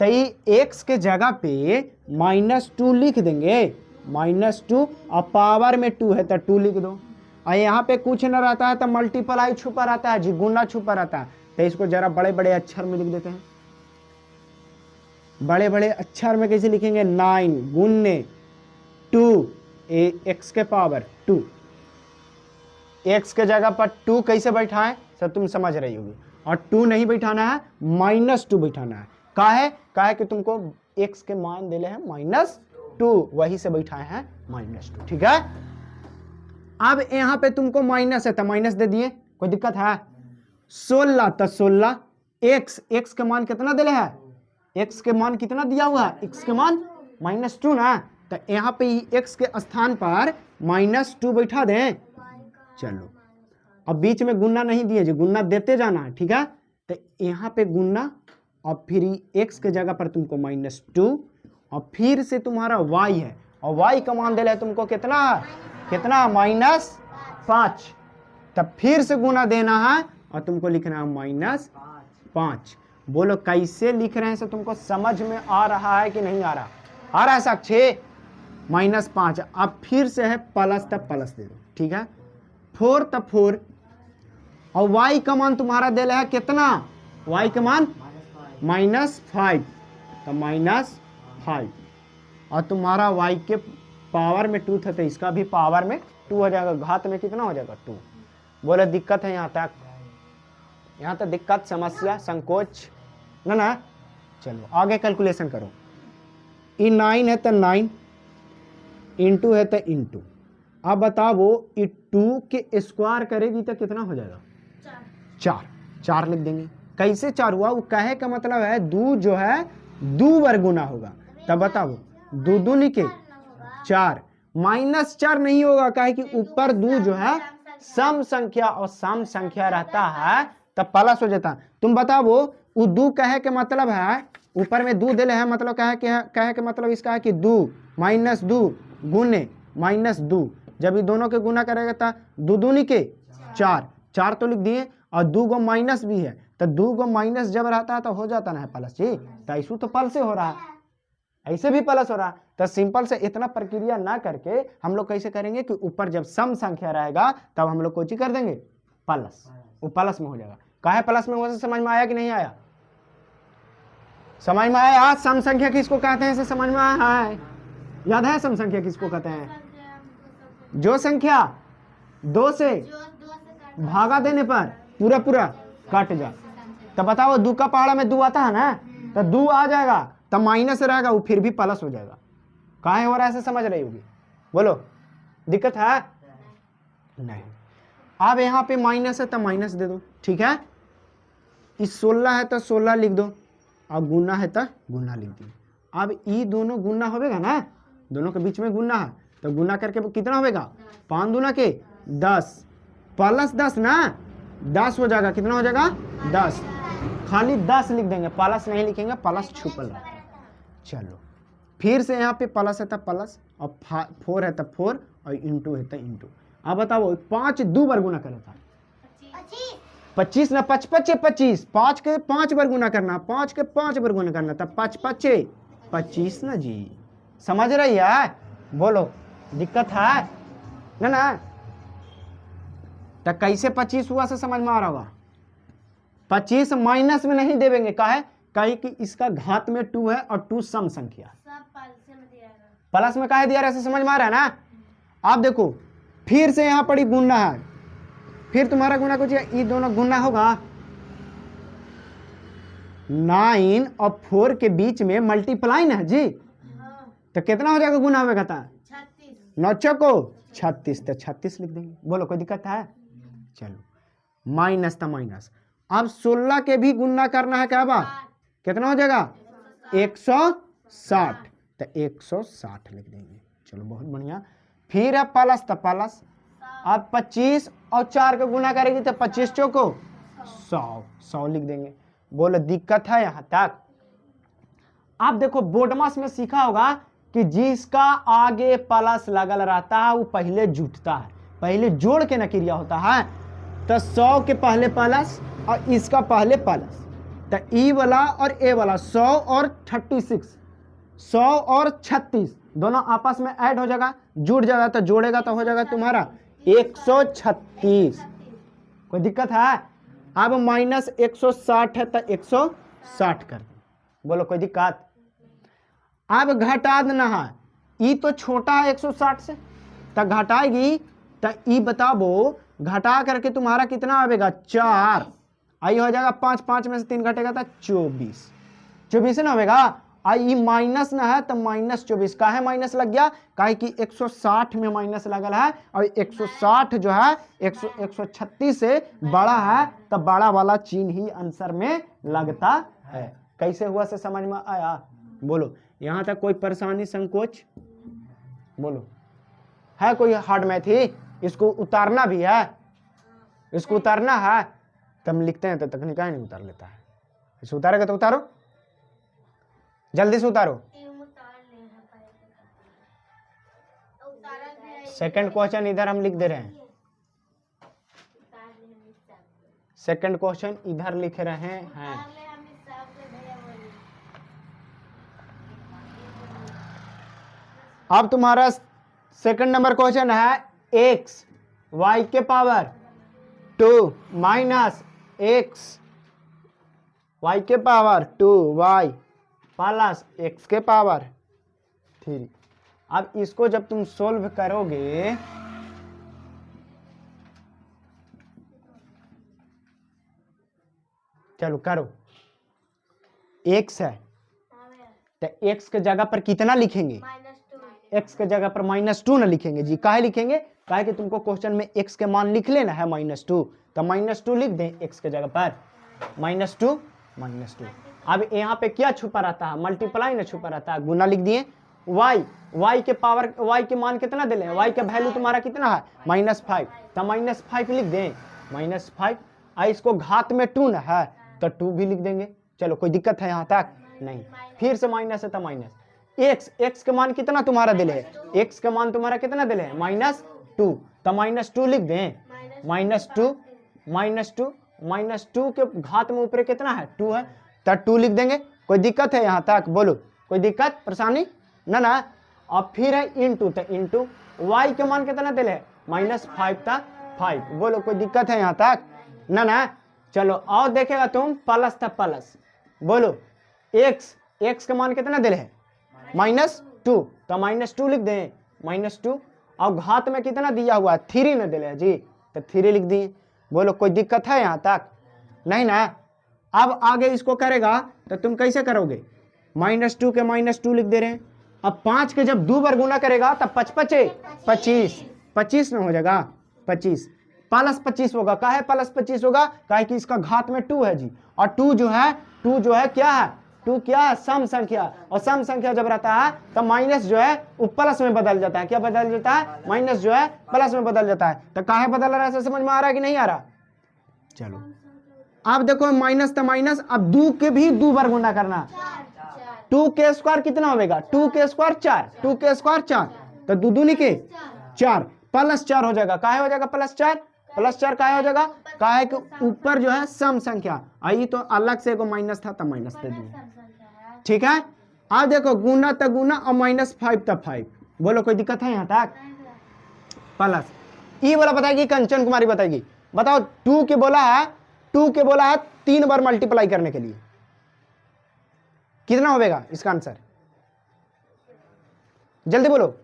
तो x के जगह पे -2 लिख देंगे, -2 और पावर में 2 है तो 2 लिख दो। और यहाँ पे कुछ न रहता है तो मल्टीप्लाई छुपा रहता है जी, गुना छुपा रहता है, तो इसको जरा बड़े बड़े अक्षर में लिख देते हैं। बड़े बड़े अक्षर में कैसे लिखेंगे? 9 गुने 2 x के पावर 2, x के जगह पर 2 कैसे बैठाएं सब तुम समझ रही होगी। और 2 नहीं बैठाना है, -2 बैठाना है। काहे कि तुमको x के मान देले हैं -2, वही से बैठाए हैं -2, ठीक है। अब यहाँ पे तुमको माइनस है तो माइनस दे दिए, कोई दिक्कत है? 16 तो 16, x के मान कितना दिले है, x के मान कितना दिया हुआ है, x के मान -2 ना, तो यहाँ पे x के स्थान पर -2 बैठा दें। चलो अब बीच में गुन्ना नहीं दिए जी, गुन्ना देते जाना है, ठीक है। तो यहाँ पे गुन्ना और फिर x के जगह पर तुमको -2 और फिर से तुम्हारा y है और y का मान दिला है तुमको कितना -5, तब फिर से गुना देना है और तुमको लिखना है -5। बोलो कैसे लिख रहे हैं से तुमको समझ में आ रहा है कि नहीं आ रहा? आ रहा है साक्षी? -5। अब फिर से है प्लस, तब प्लस दे दो, ठीक है। 4 तब 4 और y का मान तुम्हारा दिला है कितना, y का मान -5, तो -5 और तुम्हारा y के पावर में 2 था तो इसका भी पावर में 2 हो जाएगा, घात में कितना हो जाएगा 2। बोले दिक्कत है यहाँ तक? यहाँ तक दिक्कत, समस्या, संकोच ना? चलो आगे कैलकुलेशन करो। ई 9 है तो 9, इंटू है तो इंटू। अब बताओ ई 2 के स्क्वायर करेगी तो कितना हो जाएगा? 4 लिख देंगे। कैसे 4 हुआ? वो कहे का मतलब है 2 जो है 2 बार गुना होगा, तब बताओ 2 दूनी के 4, -4 नहीं होगा, काहे कि ऊपर 2 जो है सम संख्या और सम संख्या रहता है तब प्लस हो जाता है। तुम बताओ वो 2 कहे के मतलब है, ऊपर में 2 दिले है, मतलब कहे के मतलब इसका है कि 2 -2 गुने -2, जब ये दोनों के गुना करेगा तो 2 दूनी के 4 तो लिख दिए और 2 गो माइनस भी है तो 2 को माइनस जब रहता है तो हो जाता ना है प्लस जी। तो ऐसू तो प्लस से हो रहा है, ऐसे भी प्लस हो रहा है। तो सिंपल से इतना प्रक्रिया ना करके हम लोग कैसे करेंगे कि ऊपर जब सम संख्या रहेगा तब हम लोग कोई कर देंगे प्लस, वो प्लस में हो जाएगा। काहे प्लस में हो, समझ में आया कि नहीं आया? समझ में आया? सम संख्या किसको कहते हैं, इसे समझ में आया है? याद है सम संख्या किसको कहते हैं? जो संख्या 2 से भागा देने पर पूरा पूरा कट जा। तो बताओ 2 का पहाड़ा में 2 आता है ना, तो 2 आ जाएगा तो माइनस रहेगा, वो फिर भी प्लस हो जाएगा। काहे हो रहा है ऐसे समझ रही होगी, बोलो दिक्कत है? नहीं। अब यहाँ पे माइनस है तो माइनस दे दो, ठीक है। इस 16 है तो 16 लिख दो, और गुना है तो गुना लिख दो। अब ये दोनों गुना होगा ना, दोनों के बीच में गुना है तो गुना करके कितना होगा, 5 दूना के 10 प्लस 10 ना, 10 हो जाएगा। कितना हो जाएगा 10, खाली 10 लिख देंगे, प्लस नहीं लिखेंगे, प्लस छुपल रहा। चलो फिर से यहाँ पे प्लस है तो प्लस, और 4 है तो 4, और इंटू है तो इंटू। अब बताओ 5 2 बार गुना करे था 25 ना, 5 5 25, 5 के 5 बार गुना करना, 5 के 5 बार गुना करना, तब 5 5 25 ना जी। समझ रही है? बोलो दिक्कत है ना? ना तो कैसे 25 हुआ से समझ में आ रहा होगा। 25 माइनस में नहीं देवेंगे, काहे? कहीं कि इसका घात में 2 है और 2 सम संख्या, प्लस में काहे दिया रहा है, समझ में आ रहा है ना? आप देखो फिर से यहाँ पर गुना है, फिर तुम्हारा गुना कुछ ये दोनों गुना होगा, 9 और 4 के बीच में मल्टीप्लाई ना है जी। तो कितना हो जाएगा गुना होगा था 9 चौको 36, तो 36 लिख देंगे। बोलो कोई दिक्कत है? चलो माइनस था माइनस। अब 16 के भी गुना करना है, क्या बात? कितना हो जाएगा 160, तो 160 लिख देंगे। चलो बहुत बढ़िया। फिर है प्लस, तो प्लस। अब 25 और 4 का गुना करेगी तो 25 चौको 100 लिख देंगे। बोलो दिक्कत है यहां तक? आप देखो बोर्ड मास में सीखा होगा कि जिसका आगे प्लस लगल रहता है वो पहले जुटता है, पहले जोड़ के ना क्रिया होता है। तो 100 के पहले प्लस और इसका पहले प्लस, तो ई वाला और ए वाला 100 और 36, 100 और 36 दोनों आपस में ऐड हो जाएगा, जुड़ जाएगा, तो जोड़ेगा तो हो जाएगा तुम्हारा 136। कोई दिक्कत है? अब माइनस 160 है तो 160 कर दो। बोलो कोई दिक्कत? अब घटा देना है, ई तो छोटा है 160 से, तो घटाएगी तो ई बताओ घटा करके तुम्हारा कितना आएगा 4, आई हो जाएगा 5, 5 में से 3 घटेगा तो 24 ना होगा। आई माइनस ना है तो माइनस 24 का है, माइनस लग गया काहे कि 160 में माइनस लगल है, और 160 जो है 136 से बड़ा है, तो बड़ा वाला चिन्ह ही आंसर में लगता है। कैसे हुआ से समझ में आया? बोलो यहां तक कोई परेशानी संकोच? बोलो है कोई हार्ड मैथ ही? इसको उतारना भी है, इसको उतारना है तो हम लिखते हैं तो तकनीका नहीं उतार लेता है। इसे उतारेगा तो उतारो, जल्दी से उतारो। सेकंड क्वेश्चन इधर हम लिख दे रहे हैं, सेकंड क्वेश्चन इधर लिख रहे हैं। अब तुम्हारा सेकंड नंबर क्वेश्चन है x y के पावर 2 माइनस x y के पावर 2 y प्लस x के पावर 3। अब इसको जब तुम सोल्व करोगे चलो करो, x है तो x के जगह पर कितना लिखेंगे? x के जगह पर -2 ना लिखेंगे जी। काहे लिखेंगे? काहे कि तुमको क्वेश्चन में x के मान लिख लेना है -2, तो -2 लिख दें x के जगह पर, -2। अब यहाँ पे क्या छुपा रहता है? मल्टीप्लाई ना छुपा रहता है, गुना लिख दिए। y के पावर y के मान कितना दे लें? y का वैल्यू तुम्हारा कितना है? -5, तो -5 लिख दें, -5। इसको घात में 2 ना है तो 2 भी लिख देंगे। चलो कोई दिक्कत है यहाँ तक? नहीं। फिर से माइनस है तो माइनस, x के मान कितना तुम्हारा दिले है? x का मान तुम्हारा कितना दिले है? -2, तो -2 लिख दें, -2 -2 के घात में ऊपर कितना है 2 है, तो 2 लिख देंगे। कोई दिक्कत है यहाँ तक? बोलो कोई दिक्कत परेशानी ना ना। अब फिर है इंटू, तो इंटू y के मान कितना दिले है -5 था 5। बोलो कोई दिक्कत है यहाँ तक ना ना। चलो और देखेगा तुम प्लस था प्लस, बोलो x का मान कितना दिले है -2, तो -2 लिख दें -2। और घात में कितना दिया हुआ है 3 ने दिले है जी, तो 3 लिख दिए। बोलो कोई दिक्कत है यहाँ तक नहीं ना। अब आगे इसको करेगा तो तुम कैसे करोगे, -2 के -2 लिख दे रहे हैं। अब 5 के जब 2 बार गुना करेगा तब 25 में हो जाएगा 25 प्लस 25 होगा। का है प्लस 25 होगा? का है कि इसका घात में 2 है जी, और 2 जो है क्या है 2 क्या है सम संख्या, और सम संख्या जब रहता है तो माइनस जो है वो प्लस में बदल जाता है। क्या बदल जाता है? माइनस जो है प्लस में बदल जाता है। तो काहे बदल रहा है, समझ में आ रहा है कि नहीं आ रहा? चलो अब देखो माइनस तो माइनस, अब 2 के भी 2 बार गुना करना। 2 के स्क्वायर कितना होगा 2 के स्क्वायर 4, 2 के स्क्वायर 4, तो 2 दूनी के 4 प्लस 4 हो जाएगा। काहे हो जाएगा प्लस 4 काहे हो जाएगा? काहे के ऊपर जो है सम संख्या आई, तो अलग से एगो माइनस था तो माइनस दे दिए। ठीक है, अब देखो गुना तो गुना और -5 तो 5। बोलो कोई दिक्कत है यहाँ तक? प्लस ई बोला बताएगी, कंचन कुमारी बताएगी। बताओ 2 के बोला है 3 बार मल्टीप्लाई करने के लिए कितना होगा इसका आंसर? जल्दी बोलो,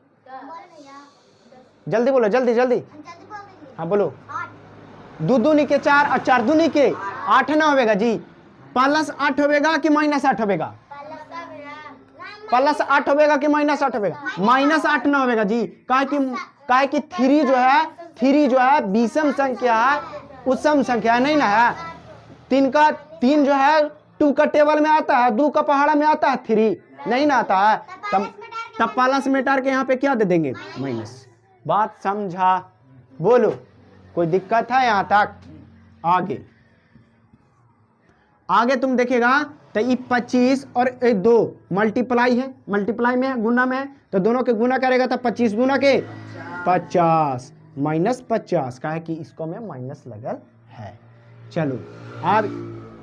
जल्दी बोलो, जल्दी। हाँ बोलो। 2 दूनी के 4 और 4 दूनी के 8 ना होगा जी। प्लस 8 होगा कि -8 होगा? प्लस 8 होगा कि -8 होगा? -8 ना होगा जी। काहे कि 3 जो है विषम संख्या है, उत्सम संख्या नहीं ना है। 3 जो है 2 का टेबल में आता है, 2 का पहाड़ा में आता है, 3 नहीं ना आता है। तब प्लस में टार के यहाँ पे क्या दे देंगे माइनस। बात समझा? बोलो कोई दिक्कत है यहाँ तक? आगे तुम देखेगा तो ये 25 और 2 मल्टीप्लाई है, मल्टीप्लाई में है, गुना में है, तो दोनों के गुना करेगा तो 25 गुना के 50 -50 का है कि इसको में माइनस लगल है। चलो अब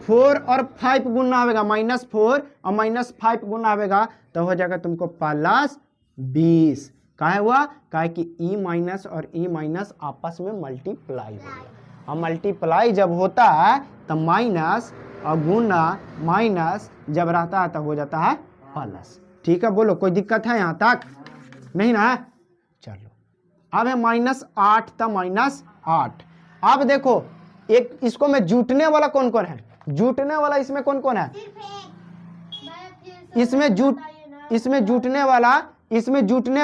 4 और 5 गुना होगा, -4 और -5 गुना होगा तो हो जाएगा तुमको +20। काहे हुआ? काहे कि ई माइनस और ई माइनस आपस में मल्टीप्लाई हो गया, और मल्टीप्लाई जब होता है तो माइनस और गुना माइनस जब रहता है तो हो जाता है प्लस। ठीक है, बोलो कोई दिक्कत है यहाँ तक नहीं ना? चलो अब है -8 तो -8। अब देखो एक इसको में जुटने वाला कौन कौन है? जुटने वाला इसमें कौन कौन है? इसमें जुटने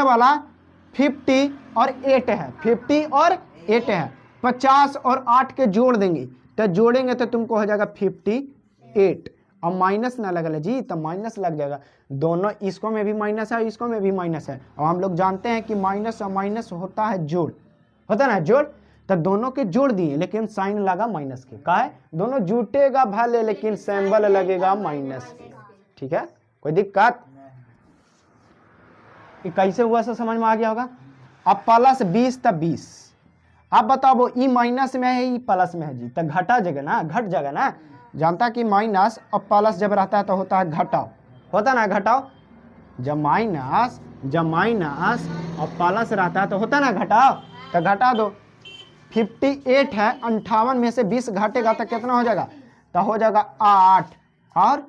वाला 50 और 8 है, 50 और 8 है। 50 और 8 के जोड़ देंगे तो जोड़ेंगे तो तुमको हो जाएगा 58, और माइनस ना लगल है जी, तो माइनस लग जाएगा। दोनों इसको में भी माइनस है, इसको में भी माइनस है, और हम लोग जानते हैं कि माइनस और माइनस होता है जोड़, होता है ना जोड़। तो दोनों के जोड़ दिए लेकिन साइन लगा माइनस के। का है? दोनों जुटेगा भले लेकिन सिंबल लगेगा माइनस के। ठीक है, कोई दिक्कत? ये कैसे हुआ सब समझ में आ गया होगा। अब +20 तब 20। अब बताओ वो ई माइनस में है, ई प्लस में है जी, तो घटा जगह ना, घट जगह ना। जानता कि माइनस और प्लस जब रहता है तो होता है घटाओ, होता ना घटाओ। जब माइनस और प्लस रहता है तो होता ना घटाओ, तो घटा दो। 58 है, 58 में से 20 घटेगा तो कितना हो जाएगा? तो हो जाएगा 8 और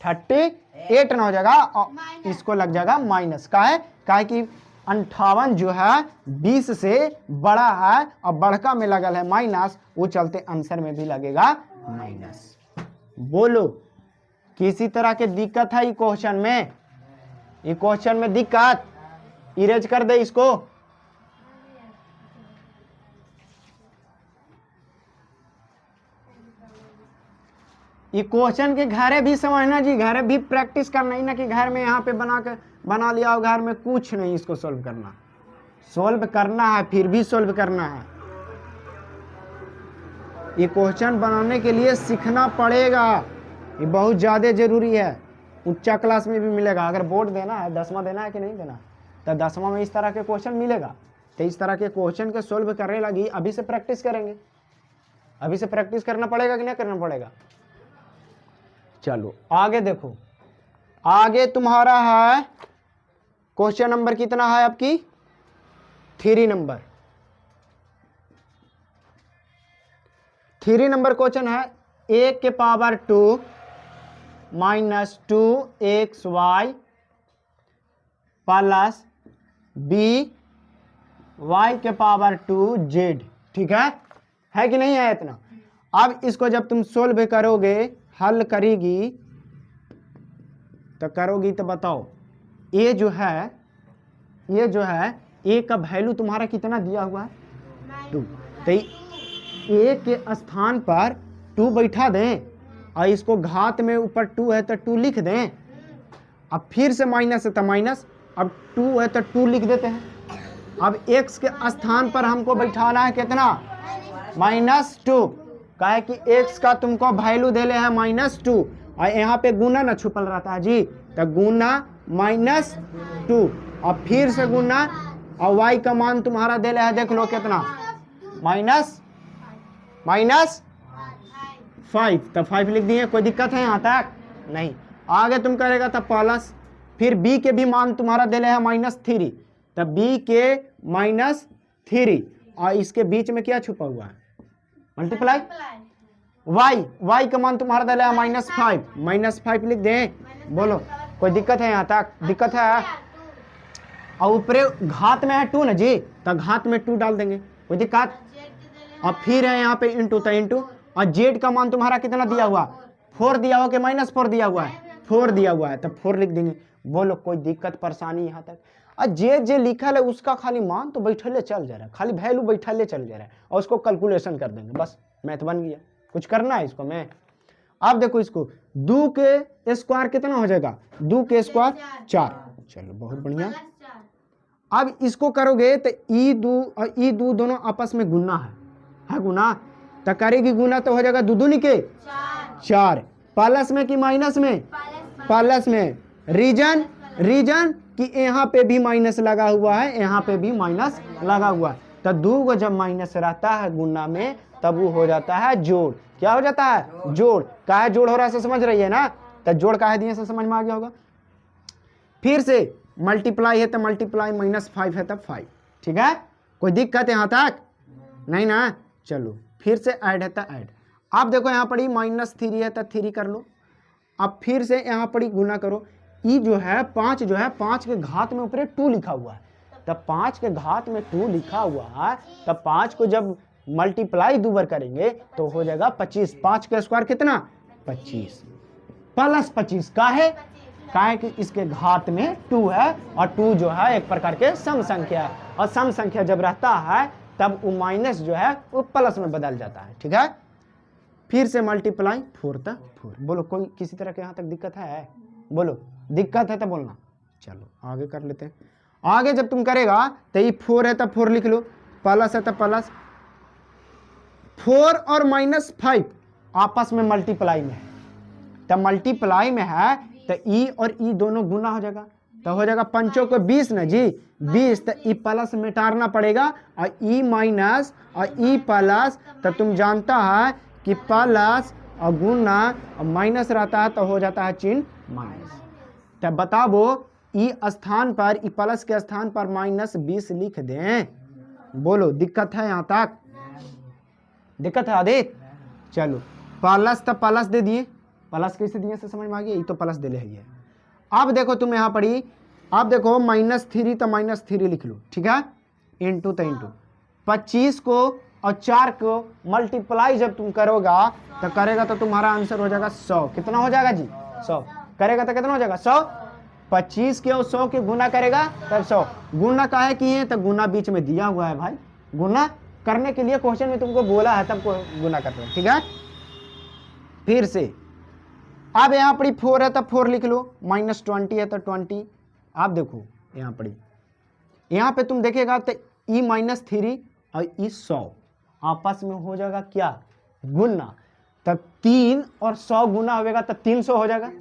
38 ना हो जाएगा, और इसको लग जाएगा माइनस। का है? काहे कि 58 जो है 20 से बड़ा है और बड़का में लगल है माइनस, वो चलते आंसर में भी लगेगा माइनस। बोलो किसी तरह के दिक्कत है ये क्वेश्चन में? ये क्वेश्चन में दिक्कत? इरेज कर दे इसको। ये क्वेश्चन के घरे भी समझना जी, घरे भी प्रैक्टिस करना, ही ना कि घर में यहाँ पे बना लिया हो, घर में कुछ नहीं। इसको सोल्व करना है, फिर भी सोल्व करना है। ये क्वेश्चन बनाने के लिए सीखना पड़ेगा, ये बहुत ज़्यादा जरूरी है। उच्चा क्लास में भी मिलेगा। अगर बोर्ड देना है, 10वां देना है कि नहीं देना, तो 10वां में इस तरह के क्वेश्चन मिलेगा। तो इस तरह के क्वेश्चन के सोल्व करने लगी अभी से प्रैक्टिस करेंगे। अभी से प्रैक्टिस करना पड़ेगा कि नहीं करना पड़ेगा। चलो आगे देखो, आगे तुम्हारा है क्वेश्चन नंबर कितना है आपकी 3 नंबर। 3 नंबर क्वेश्चन है a के power 2 minus 2xy plus b y के पावर 2z। ठीक है कि नहीं है इतना। अब इसको जब तुम सोल्व करोगे, हल करेगी तो करोगी तो बताओ ये जो है a का वैल्यू तुम्हारा कितना दिया हुआ है 2, तो a के स्थान पर 2 बैठा दें और इसको घात में ऊपर 2 है तो 2 लिख दें। अब फिर से माइनस है तो माइनस, अब 2 है तो 2 लिख देते हैं। अब x के स्थान पर हमको बैठाना है कितना -2, काहे कि x का तुमको वैल्यू देले है -2 और यहाँ पे गुना ना छुपल रहता है जी, तो गुना -2 और फिर से गुना और y का मान तुम्हारा देले है देख लो कितना -5, तो 5 लिख दिए। कोई दिक्कत है यहाँ तक नहीं। आगे तुम करेगा तो प्लस, फिर b के भी मान तुम्हारा देले है -3, तो b के -3 और इसके बीच में क्या छुपा हुआ है मल्टीप्लाई y का मान तुम्हारा देले है -5 लिख दें। बोलो कोई दिक्कत है यहाँ तक, दिक्कत है। और ऊपरे घात में है 2 ना जी, तो घात में 2 डाल देंगे, कोई दिक्कत। और फिर है यहाँ पे इंटू, तो इंटू, और जेड का मान तुम्हारा कितना दिया हुआ 4 दिया हुआ कि -4 दिया हुआ है 4 दिया हुआ है, तो 4 लिख देंगे। बोलो कोई दिक्कत परेशानी यहाँ तक। और जे लिखल है उसका खाली मान तो बैठले चल जा रहा है, खाली वैल्यू बैठले चल जा रहा है और उसको कैलकुलेशन कर देंगे, बस मैथ बन गया। कुछ करना है इसको मैं। अब देखो इसको 2 के स्क्वायर कितना हो जाएगा 2 के स्क्वायर 4। चलो बहुत बढ़िया। अब इसको करोगे तो ई 2 और ई 2 दोनों आपस में गुना है गुना, तो करेगी गुना तो हो जाएगा 2 दूनी के 4, प्लस में कि माइनस में प्लस में। रीजन कि यहाँ पे भी माइनस लगा हुआ है, यहाँ पे भी माइनस लगा हुआ है, तो 2 को जब माइनस रहता है गुना में तब वो हो जाता है जोड़। क्या हो जाता है जोड़। काहे जोड़ हो रहा है समझ रही है ना, तो जोड़ काहे दिए से समझ में आ गया होगा। फिर से मल्टीप्लाई है तो मल्टीप्लाई, -5 है तब 5। ठीक है, कोई दिक्कत यहाँ तक नहीं ना। चलो फिर से ऐड है तो ऐड। अब देखो यहाँ पड़ी -3 है तो 3 कर लो। अब फिर से यहाँ पड़ी गुना करो। ई जो है 5 जो है 5 के घात में ऊपर 2 लिखा हुआ है, तब 5 के घात में 2 लिखा हुआ है, तब 5 को जब मल्टीप्लाई 2 बार करेंगे तो हो जाएगा 25। 5 का स्क्वायर कितना 25 प्लस 25 काहे कि इसके घात में 2 है और 2 जो है एक प्रकार के सम संख्या है, और सम संख्या जब रहता है तब वो माइनस जो है वो प्लस में बदल जाता है। ठीक है, फिर से मल्टीप्लाई 4 तक 4। बोलो कोई किसी तरह के यहाँ तक दिक्कत है, बोलो दिक्कत है तो बोलना। चलो आगे कर लेते हैं। आगे जब तुम करेगा तो ये 4 है तो 4 लिख लो, प्लस है तो प्लस। 4 और -5 आपस में मल्टीप्लाई में है, तो मल्टीप्लाई में है तो ई और ई दोनों गुना हो जाएगा, तो हो जाएगा 5 को 20 ना जी 20, तो ई प्लस मिटाना पड़ेगा और ई माइनस और ई प्लस, तो तुम जानता है कि प्लस और गुना और माइनस रहता है तो हो जाता है चिन्ह माइनस। तो बताओ ई स्थान पर, ई प्लस के स्थान पर -20 लिख दें। बोलो दिक्कत है यहाँ तक, दिक्कत है आदित्य। चलो प्लस तो प्लस दे दिए, प्लस कैसे दिए से समझ में आ गया, ये तो प्लस दे ले है। अब देखो तुम यहाँ पढ़ी, अब देखो -3 तो -3 लिख लो। ठीक है, इंटू तो इंटू 25 को और 4 को मल्टीप्लाई जब तुम करोगा तो करेगा तो तुम्हारा आंसर हो जाएगा 100। कितना हो जाएगा जी 100 करेगा तो कितना हो जाएगा 100। 25 के और 100 के गुना करेगा तब 100। गुना काहे किए, तो गुना बीच में दिया हुआ है भाई, गुना करने के लिए क्वेश्चन में तुमको बोला है तब को गुना करते हो। ठीक है, फिर से अब यहाँ पड़ी 4 है तो 4 लिख लो, -20 है तो 20। आप देखो यहाँ पड़ी, यहाँ पे तुम देखेगा तो ई -3 और ई 100 आपस में हो जाएगा क्या गुना, तब 3 और 100 गुना होगा तो 300 हो जाएगा,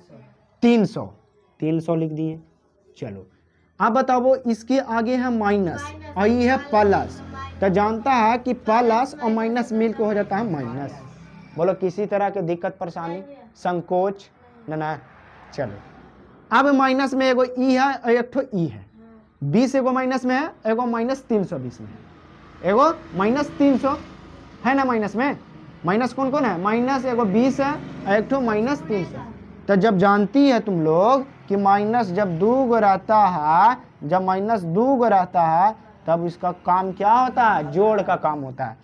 300 लिख दिए। चलो अब बताओ इसके आगे है माइनस और ये है प्लस, तो जानता है कि प्लस और माइनस मिल के हो जाता है माइनस। बोलो किसी तरह की दिक्कत परेशानी संकोच ना। चलो अब माइनस में एगो ई है और एक ठो ई है, 20 एगो माइनस में है, एगो माइनस 320 में है, एगो माइनस 300 है ना। माइनस में माइनस कौन कौन है, माइनस एगो 20 है और एक ठो माइनस 300। तो जब जानती है तुम लोग कि माइनस जब 2 गो रहता है, जब माइनस 2 गो रहता है तब इसका काम क्या होता है, जोड़ का काम होता है।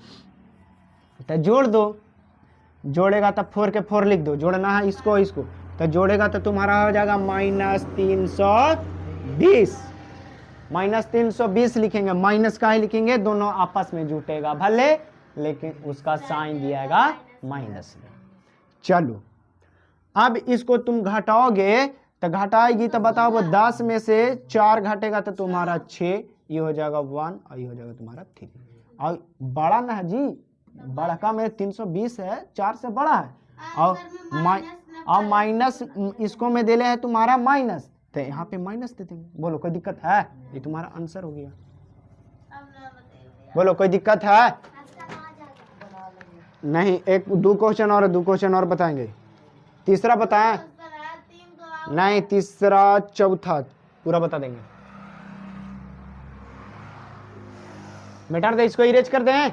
तो जोड़ दो, जोड़ेगा तब 4 के 4 लिख दो, जोड़ना है इसको इसको, तो जोड़ेगा तो तुम्हारा हो जाएगा माइनस 320। माइनस 320 लिखेंगे, माइनस का ही लिखेंगे, दोनों आपस में जुटेगा भले, लेकिन उसका साइन दियागा माइनस में। चलो अब इसको तुम घटाओगे तो घटाएगी तो बताओ 10 में से 4 घटेगा तो तुम्हारा 6, ये हो जाएगा 1 और ये हो जाएगा तुम्हारा 3। और बड़ा ना है जी, बड़ा का में 320 है, 4 से बड़ा है, और माइनस इसको में दे ले है तुम्हारा माइनस, तो यहाँ पे माइनस दे देंगे। बोलो कोई दिक्कत है, ये तुम्हारा आंसर हो गया। बोलो कोई दिक्कत है नहीं। एक 2 क्वेश्चन और, 2 क्वेश्चन और बताएंगे, तीसरा बताएं नहीं, तीसरा चौथा पूरा बता देंगे। मिटा दे इसको, इरेज कर दें।